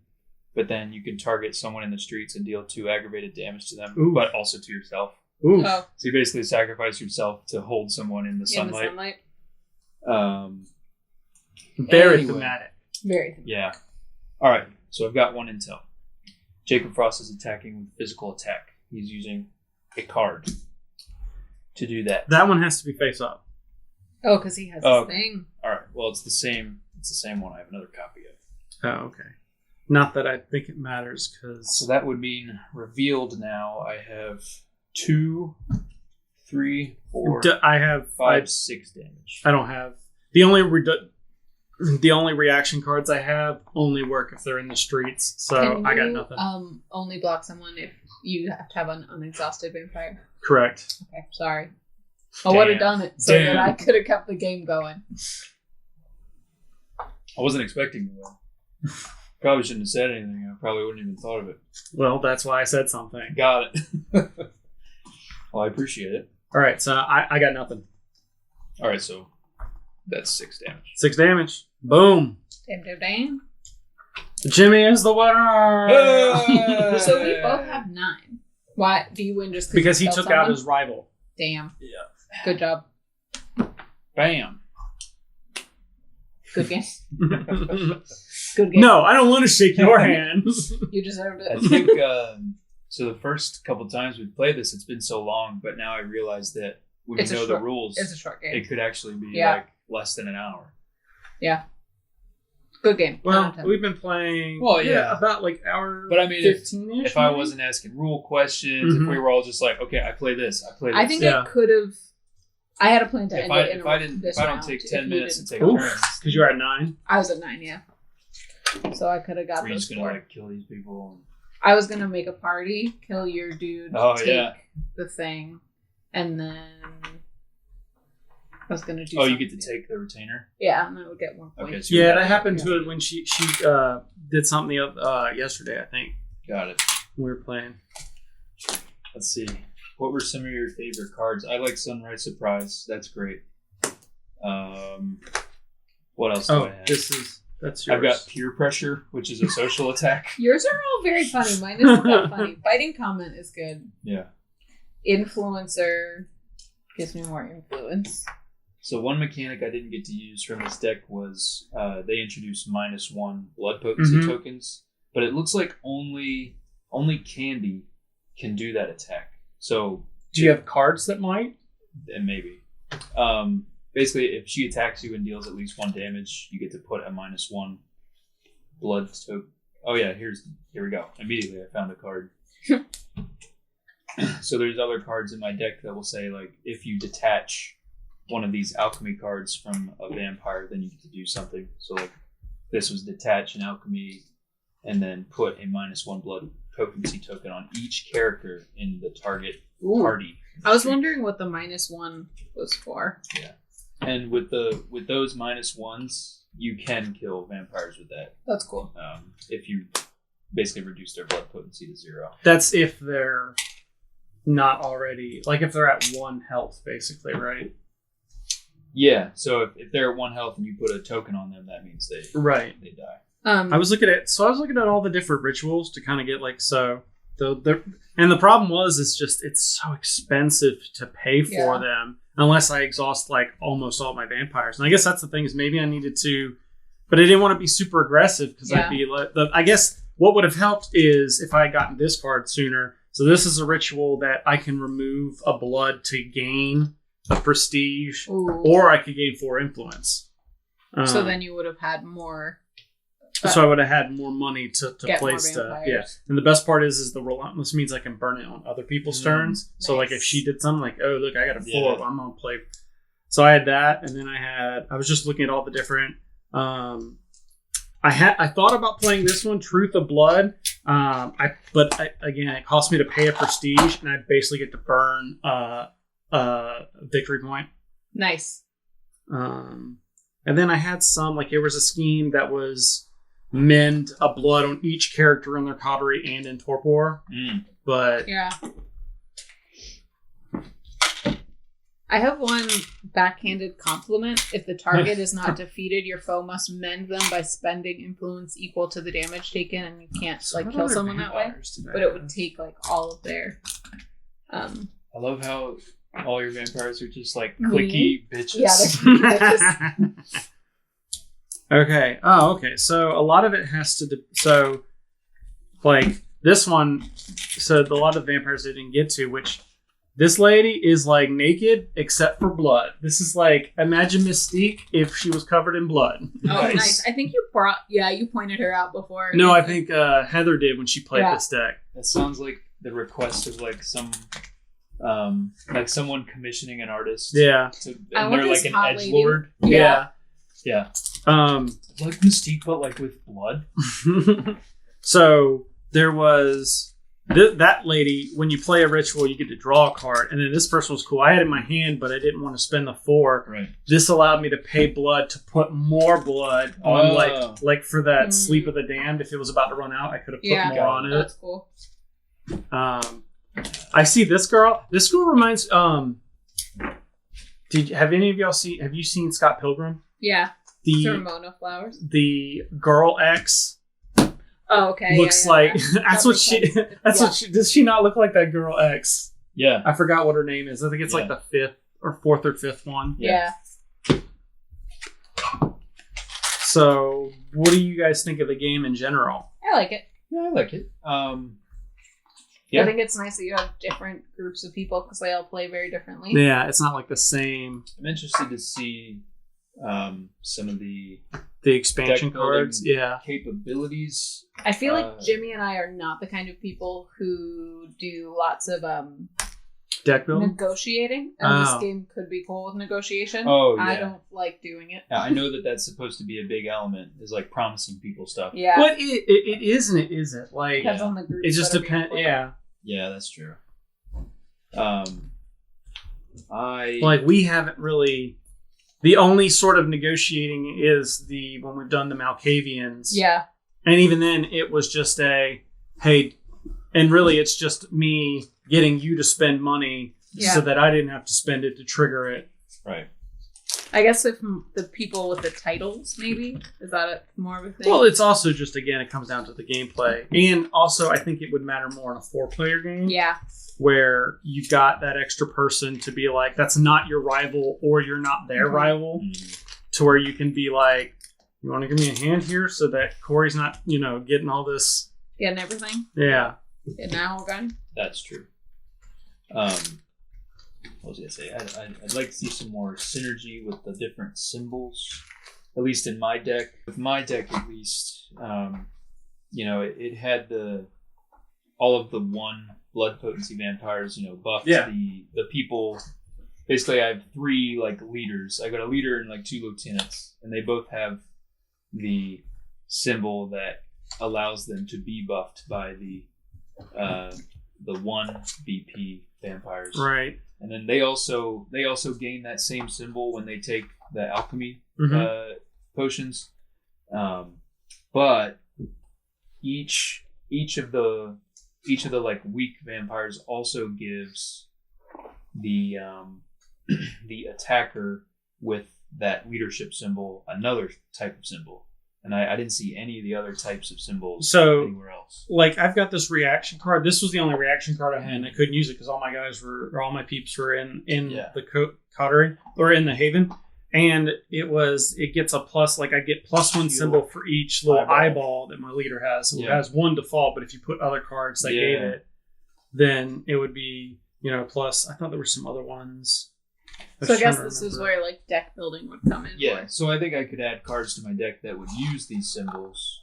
Speaker 3: but then you can target someone in the streets and deal 2 aggravated damage to them, but also to yourself.
Speaker 1: Ooh.
Speaker 2: Oh.
Speaker 3: So you basically sacrifice yourself to hold someone in the sunlight.
Speaker 1: Very
Speaker 3: Anyway.
Speaker 1: thematic.
Speaker 2: Very thematic.
Speaker 3: Yeah. All right. So I've got 1 intel. Jacob Frost is attacking with physical attack. He's using a card to do that.
Speaker 1: That one has to be face up.
Speaker 2: Oh, because he has this thing.
Speaker 3: All right. Well, it's the same. It's the same one. I have another copy of.
Speaker 1: Oh, okay. Not that I think it matters, because...
Speaker 3: So that would mean revealed now. I have 2, 3, 4,
Speaker 1: I have
Speaker 3: 5, 6 damage.
Speaker 1: I don't have... The only reaction cards I have only work if they're in the streets, so I got nothing.
Speaker 2: Only block someone if you have to have an unexhausted vampire.
Speaker 1: Correct.
Speaker 2: Okay, sorry. I would have done it so that I could have kept the game going.
Speaker 3: I wasn't expecting to win. Probably shouldn't have said anything. I probably wouldn't even thought of it.
Speaker 1: Well, that's why I said something.
Speaker 3: Got it. Well, I appreciate it.
Speaker 1: All right, so I got nothing.
Speaker 3: All right, so that's 6 damage.
Speaker 1: 6 damage. Boom.
Speaker 2: Damn.
Speaker 1: Jimmy is the winner.
Speaker 2: So we both have 9. Why do you win? Just
Speaker 1: because he
Speaker 2: you
Speaker 1: took
Speaker 2: someone?
Speaker 1: out his rival.
Speaker 2: Damn.
Speaker 1: Yeah.
Speaker 2: Good job.
Speaker 3: Bam.
Speaker 2: Good game. Good game.
Speaker 1: No, I don't want to shake your hand.
Speaker 2: You deserved
Speaker 3: I
Speaker 2: it.
Speaker 3: think so. The first couple times we've played this, it's been so long, but now I realize that when you know the rules,
Speaker 2: it's a short game.
Speaker 3: it could actually be like less than an hour.
Speaker 2: Yeah. Good game.
Speaker 1: Well, we've been playing.
Speaker 3: Well, yeah,
Speaker 1: about like hour.
Speaker 3: But I mean,
Speaker 1: 15-ish.
Speaker 3: If I wasn't asking rule questions, if we were all just like, okay, I play this, I play this.
Speaker 2: I think I could have. I had a plan to end it in
Speaker 3: if I don't take 10 minutes and take turns,
Speaker 1: because you're at 9.
Speaker 2: I was at 9, yeah. So I could have got
Speaker 3: were you
Speaker 2: those
Speaker 3: just gonna
Speaker 2: 4.
Speaker 3: like kill these people?
Speaker 2: I was gonna make a party, kill your dude, take the thing, and then I was gonna do.
Speaker 3: Oh, you get to take the retainer.
Speaker 2: Yeah, and then I would get 1 point.
Speaker 3: Okay, so
Speaker 1: Yeah, that happened to it when she did something yesterday. I think.
Speaker 3: Got it.
Speaker 1: We were playing.
Speaker 3: Let's see. What were some of your favorite cards? I like Sunrise Surprise. That's great. What else do I have?
Speaker 1: That's yours.
Speaker 3: I've got Peer Pressure, which is a social attack.
Speaker 2: Yours are all very funny. Mine isn't that funny. Biting Comment is good.
Speaker 3: Yeah.
Speaker 2: Influencer gives me more influence.
Speaker 3: So one mechanic I didn't get to use from this deck was they introduced -1 blood potency tokens, but it looks like only Candy can do that attack. So
Speaker 1: do you have cards that might?
Speaker 3: And maybe. Basically, if she attacks you and deals at least 1 damage, you get to put a -1 blood token. Oh yeah, here we go. Immediately I found a card. So there's other cards in my deck that will say, like, if you detach one of these alchemy cards from a vampire, then you get to do something. So like this was detach an alchemy and then put a -1 blood potency token on each character in the target party.
Speaker 2: I was wondering what the -1 was for.
Speaker 3: Yeah. And with those -1s, you can kill vampires with that.
Speaker 2: That's cool.
Speaker 3: If you basically reduce their blood potency to 0.
Speaker 1: That's if they're not already, like if they're at 1 health, basically, right?
Speaker 3: Yeah. So if they're at 1 health and you put a token on them, that means they die.
Speaker 1: I was looking at all the different rituals to kind of get like and the problem was it's so expensive to pay for them unless I exhaust like almost all my vampires. And I guess that's the thing is maybe I needed to, but I didn't want to be super aggressive because I'd be like I guess what would have helped is if I had gotten this card sooner. So this is a ritual that I can remove a blood to gain a prestige, or I could gain 4 influence.
Speaker 2: So then you would have had more
Speaker 1: So I would have had more money to play
Speaker 2: more
Speaker 1: stuff.
Speaker 2: vampires.
Speaker 1: Yeah. And the best part is the relentless means I can burn it on other people's turns. So like if
Speaker 2: Nice.
Speaker 1: she did something like, oh look, I got a 4,
Speaker 3: Yeah.
Speaker 1: I'm gonna play. So I had that, and then I was just looking at all the different. I thought about playing this one, Truth of Blood. Again, it cost me to pay a prestige, and I basically get to burn victory point.
Speaker 2: Nice.
Speaker 1: And then I had some, like there was a scheme that was mend a blood on each character in their coterie and in Torpor. But
Speaker 2: Yeah. I have one backhanded compliment. If the target is not defeated, your foe must mend them by spending influence equal to the damage taken, and you can't kill someone that way. But it would take all of their.
Speaker 3: I love how all your vampires are just like
Speaker 2: Mean?
Speaker 3: clicky bitches.
Speaker 2: Yeah, they're
Speaker 1: okay. Oh, okay. So a lot of it has to so like this one. So a lot of vampires they didn't get to, which. This lady is like naked except for blood. This is like imagine Mystique if she was covered in blood.
Speaker 2: Oh, nice. I think you pointed her out before.
Speaker 1: No, I think Heather did when she played this deck.
Speaker 3: That sounds like the request of like some like someone commissioning an artist.
Speaker 1: Yeah.
Speaker 3: And they're like an
Speaker 2: lady.
Speaker 3: edgelord.
Speaker 1: Yeah.
Speaker 3: Yeah. Like Mystique, but like with blood.
Speaker 1: So there was that lady, when you play a ritual, you get to draw a card. And then this person was cool. I had it in my hand, but I didn't want to spend the 4.
Speaker 3: Right.
Speaker 1: This allowed me to pay blood to put more blood on like for that Sleep of the Damned. If it was about to run out, I could have put more on it.
Speaker 2: That's cool.
Speaker 1: I see this girl. This girl reminds have any of y'all have you seen Scott Pilgrim?
Speaker 2: Yeah.
Speaker 1: The
Speaker 2: Ramona Flowers.
Speaker 1: The girl X
Speaker 2: Oh, okay.
Speaker 1: looks like that's what she does she not look like that girl X?
Speaker 3: Yeah.
Speaker 1: I forgot what her name is. I think it's like the 5th or 4th or 5th one.
Speaker 2: Yeah.
Speaker 1: So what do you guys think of the game in general?
Speaker 2: I like it.
Speaker 3: Yeah, I like it.
Speaker 2: I think it's nice that you have different groups of people because they all play very differently.
Speaker 1: Yeah, it's not like the same.
Speaker 3: I'm interested to see some of the
Speaker 1: expansion
Speaker 3: deck building
Speaker 1: cards. Yeah.
Speaker 3: capabilities.
Speaker 2: I feel like Jimmy and I are not the kind of people who do lots of
Speaker 1: deck building
Speaker 2: negotiating, and this game could be cool with negotiation.
Speaker 3: Oh, yeah.
Speaker 2: I don't like doing it.
Speaker 3: Yeah, I know that's supposed to be a big element, is like promising people stuff.
Speaker 2: Yeah.
Speaker 1: But it is and it isn't. Like
Speaker 2: Depends on the group.
Speaker 1: it just depends. Yeah.
Speaker 3: Yeah, that's true.
Speaker 1: Like we haven't really. The only sort of negotiating is when we've done the Malkavians.
Speaker 2: Yeah.
Speaker 1: And even then, it was just hey, and really it's just me getting you to spend money so that I didn't have to spend it to trigger it.
Speaker 3: Right.
Speaker 2: I guess if the people with the titles, maybe, is that more of a thing?
Speaker 1: Well, it's also just, again, it comes down to the gameplay. And also, I think it would matter more in a 4-player game.
Speaker 2: Yeah.
Speaker 1: Where you've got that extra person to be like, that's not your rival or you're not their rival. To where you can be like, you want to give me a hand here so that Cory's not, getting all this.
Speaker 2: Getting everything?
Speaker 1: Yeah.
Speaker 2: Getting that whole guy?
Speaker 3: That's true. What was I going to say? I'd like to see some more synergy with the different symbols, at least in my deck. With my deck, at least, it had all of the 1 blood potency vampires, buffed the people. Basically, I have 3 leaders. I got a leader and 2 lieutenants, and they both have the symbol that allows them to be buffed by the 1 BP vampires.
Speaker 1: Right.
Speaker 3: And then they also gain that same symbol when they take the alchemy potions. But each of the weak vampires also gives the attacker with that leadership symbol another type of symbol. And I didn't see any of the other types of symbols anywhere else.
Speaker 1: I've got this reaction card. This was the only reaction card I had, and I couldn't use it because all my peeps were in the coterie or in the haven. And it gets a plus, I get +1 symbol for each little eyeball that my leader has. So it has 1 default, but if you put other cards that gave it, then it would be, plus, I thought there were some other ones.
Speaker 2: So I guess this is where like deck building would come in.
Speaker 3: Yeah, so I think I could add cards to my deck that would use these symbols.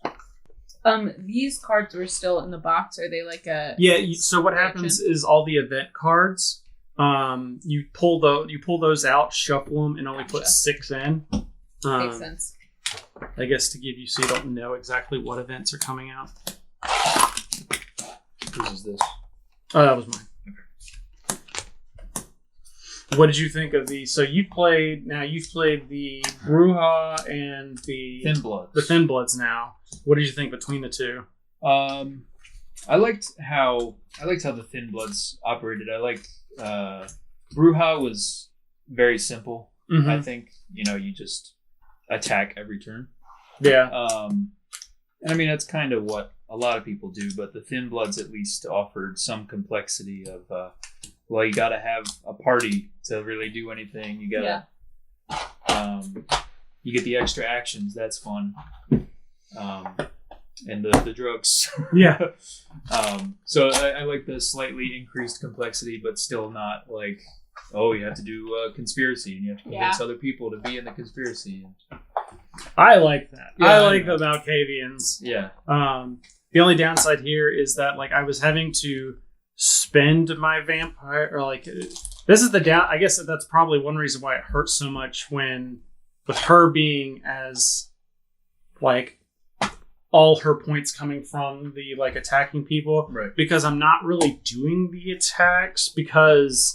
Speaker 2: These cards were still in the box. Are they like a...
Speaker 1: Yeah, so what happens is all the event cards, you pull those out, shuffle them, and only put 6 in.
Speaker 2: Makes sense.
Speaker 1: I guess to give you so you don't know exactly what events are coming out.
Speaker 3: Whose is this?
Speaker 1: Oh, that was mine. What did you think of these? So you've played the Bruja and the
Speaker 3: Thin Bloods.
Speaker 1: The Thin Bloods now. What did you think between the two?
Speaker 3: I liked how the Thin Bloods operated. I liked Bruja was very simple.
Speaker 1: Mm-hmm.
Speaker 3: I think, you just attack every turn.
Speaker 1: Yeah.
Speaker 3: And I mean that's kind of what a lot of people do, but the Thin Bloods at least offered some complexity of you got to have a party to really do anything. You got to, you get the extra actions. That's fun. And the drugs.
Speaker 1: Yeah.
Speaker 3: So I like the slightly increased complexity, but still not like, oh, you have to do a conspiracy and you have to convince other people to be in the conspiracy.
Speaker 1: I like that.
Speaker 3: Yeah,
Speaker 1: I like the Malkavians.
Speaker 3: Yeah.
Speaker 1: The only downside here is that like I was having to spend my vampire, or like this is the down. I guess that's probably one reason why it hurts so much when with her being as like all her points coming from the like attacking people,
Speaker 3: right?
Speaker 1: Because I'm not really doing the attacks because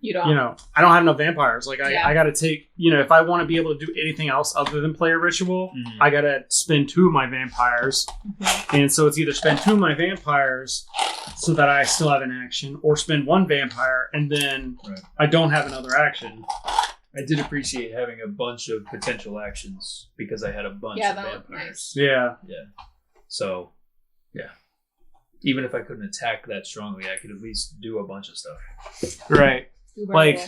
Speaker 2: I don't
Speaker 1: have no vampires. Like I got to take, if I want to be able to do anything else other than play a ritual, I got to spend 2 of my vampires. Mm-hmm. And so it's either spend 2 of my vampires so that I still have an action, or spend 1 vampire and then I don't have another action.
Speaker 3: I did appreciate having a bunch of potential actions because I had a bunch of vampires.
Speaker 2: Nice.
Speaker 1: Yeah.
Speaker 3: Yeah. So, yeah. Even if I couldn't attack that strongly, I could at least do a bunch of stuff.
Speaker 1: Right. Like,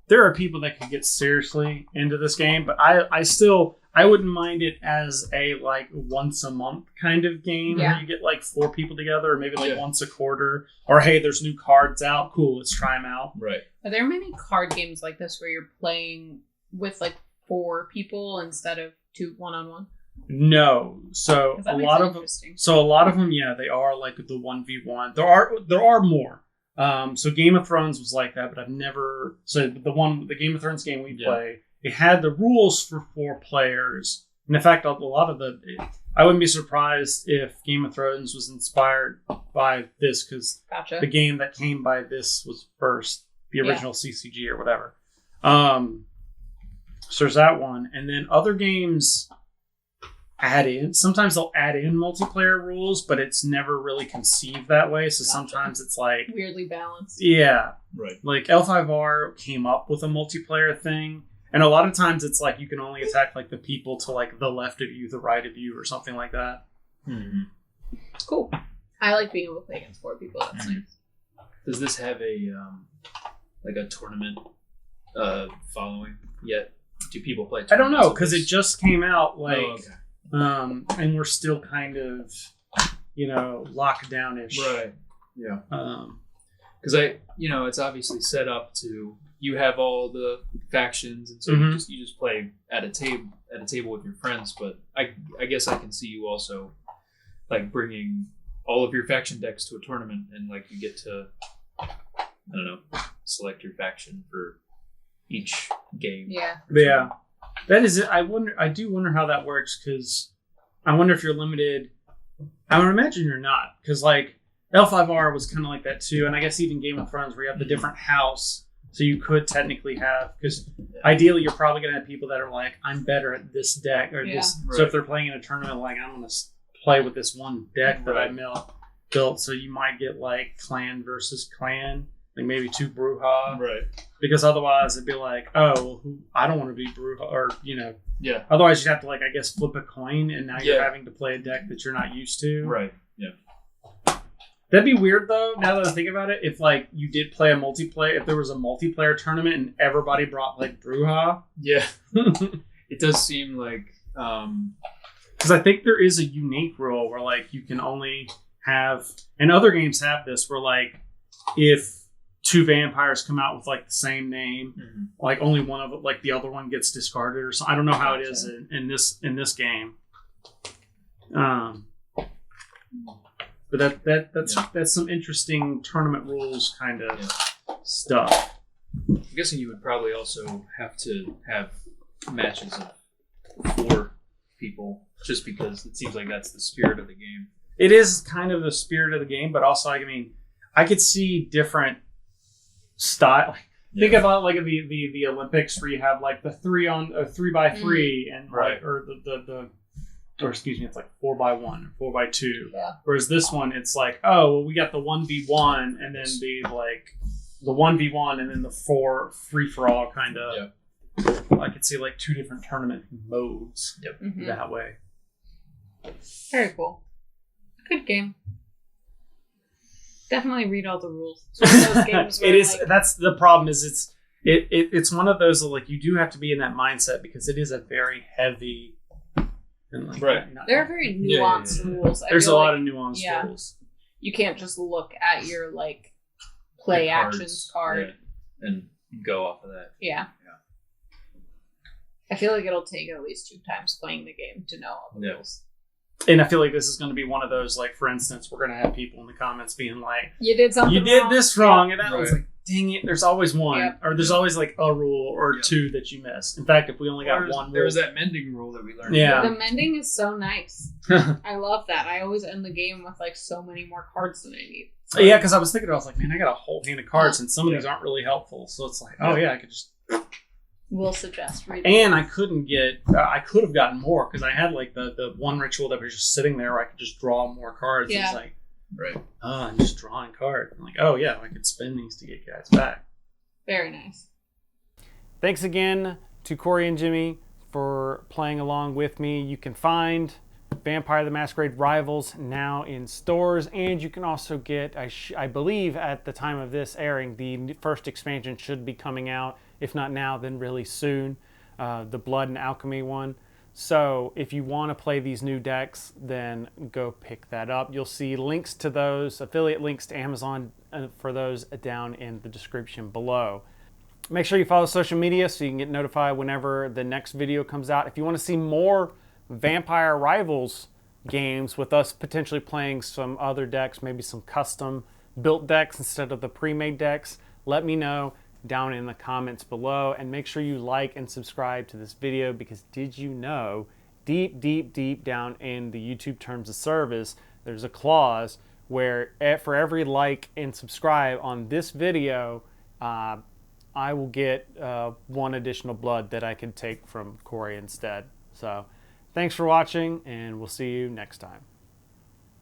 Speaker 1: there are people that could get seriously into this game, but I wouldn't mind it as a like once a month kind of game where you get like 4 people together, or maybe like once a quarter, or hey, there's new cards out, cool, let's try them out.
Speaker 3: Right.
Speaker 2: Are there many card games like this where you're playing with like 4 people instead of 2 one-on-one?
Speaker 1: No. So a lot of them, they are like the 1v1. There are more. So Game of Thrones was like that, but I've never. So the Game of Thrones game we play, it had the rules for 4 players, and in fact, a lot of I wouldn't be surprised if Game of Thrones was inspired by this because the game that came by this was first, the original CCG or whatever. So there's that one, and then other games add in. Sometimes they'll add in multiplayer rules, but it's never really conceived that way. So sometimes it's like
Speaker 2: weirdly balanced.
Speaker 1: Yeah,
Speaker 3: right.
Speaker 1: Like L5R came up with a multiplayer thing, and a lot of times it's like you can only attack like the people to like the left of you, the right of you, or something like that.
Speaker 3: Mm-hmm.
Speaker 2: Cool. I like being able to play against 4 people. That's nice.
Speaker 3: Does this have a like a tournament following yet? Do people play?
Speaker 1: I don't know because it just came out like.
Speaker 3: Oh, okay.
Speaker 1: And we're still kind of, locked down-ish.
Speaker 3: Right. Yeah. Because it's obviously set up to you have all the factions, and so you just play at a table with your friends. But I guess I can see you also like bringing all of your faction decks to a tournament, and like you get to select your faction for each game.
Speaker 2: Yeah.
Speaker 1: Yeah. That is it. I do wonder how that works because I wonder if you're limited. I would imagine you're not because like L5R was kind of like that too, and I guess even Game of Thrones where you have the different house, so you could technically have because ideally you're probably gonna have people that are like I'm better at this deck or this. Right. So if they're playing in a tournament, like I'm gonna play with this one deck that I built, so you might get like clan versus clan. Like maybe 2 Bruja.
Speaker 3: Right.
Speaker 1: Because otherwise it'd be like, oh, well, I don't want to be Bruja. Or,
Speaker 3: Yeah.
Speaker 1: Otherwise you'd have to, like, I guess, flip a coin. And now you're having to play a deck that you're not used to.
Speaker 3: Right. Yeah.
Speaker 1: That'd be weird, though, now that I think about it. If, like, you did play if there was a multiplayer tournament and everybody brought, like, Bruja.
Speaker 3: Yeah. It does seem like...
Speaker 1: Because I think there is a unique rule where, like, you can only have... And other games have this where, like, if two vampires come out with like the same name,
Speaker 3: Mhm.
Speaker 1: like only one of it, like the other one gets discarded or something. I don't know how it is in this game. But that's some interesting tournament rules kind of stuff.
Speaker 3: I'm guessing you would probably also have to have matches of 4 people, just because it seems like that's the spirit of the game.
Speaker 1: It is kind of the spirit of the game, but also, I mean, I could see different style. Think about like the Olympics where you have like the 3x3 and
Speaker 3: Right.
Speaker 1: like, or or excuse me, it's like 4x1 or 4x2.
Speaker 2: Yeah.
Speaker 1: Whereas this one, it's like, oh, well, we got the 1v1 and then the 1v1 and then the 4 free for all kind of.
Speaker 3: Yep.
Speaker 1: I could see like 2 different tournament modes that way.
Speaker 2: Very cool. Good game. Definitely read all the rules. It's one of those games where
Speaker 1: It is.
Speaker 2: like,
Speaker 1: That's the problem. Is it's one of those that, like, you do have to be in that mindset because it is a very heavy. And like,
Speaker 3: Right.
Speaker 2: they're very nuanced rules.
Speaker 1: There's a
Speaker 2: feel
Speaker 1: lot
Speaker 2: like
Speaker 1: of nuanced rules.
Speaker 2: You can't just look at your like play actions card.
Speaker 3: Yeah, and go off of that.
Speaker 2: Yeah. I feel like it'll take at least 2 times playing the game to know all the rules.
Speaker 1: And I feel like this is going to be one of those, like, for instance, we're going to have people in the comments being like,
Speaker 2: You did something
Speaker 1: you did
Speaker 2: wrong.
Speaker 1: this wrong. And that
Speaker 3: Right.
Speaker 1: was like, dang it. There's always one.
Speaker 2: Yep.
Speaker 1: Or there's always, like, a rule or 2 that you missed. In fact, if we only got one
Speaker 3: There
Speaker 1: rule.
Speaker 3: was that mending rule that we learned.
Speaker 1: Yeah.
Speaker 2: The mending is so nice. I love that. I always end the game with like so many more cards than I need.
Speaker 1: Yeah, because I was thinking, I was like, man, I got a whole hand of cards and some of these aren't really helpful. So it's like, oh, yeah, I could just.
Speaker 2: We'll suggest reading.
Speaker 1: And I couldn't get, I could have gotten more because I had like the one ritual that was just sitting there where I could just draw more cards.
Speaker 2: Yeah.
Speaker 1: It's like,
Speaker 3: Right.
Speaker 1: oh, I'm just drawing cards. I'm like, oh yeah, I could spend these to get guys back.
Speaker 2: Very nice.
Speaker 1: Thanks again to Cory and Jimmy for playing along with me. You can find Vampire the Masquerade Rivals now in stores, and you can also get, I believe at the time of this airing, the first expansion should be coming out. If not now, then really soon, the Blood and Alchemy one. So if you want to play these new decks, then go pick that up. You'll see links to those, affiliate links to Amazon for those down in the description below. Make sure you follow social media so you can get notified whenever the next video comes out. If you want to see more Vampire Rivals games with us potentially playing some other decks, maybe some custom built decks instead of the pre-made decks, let me know down in the comments below, and make sure you like and subscribe to this video, because did you know deep down in the YouTube terms of service there's a clause where for every like and subscribe on this video I will get 1 additional blood that I can take from Cory instead. So thanks for watching, and we'll see you next time.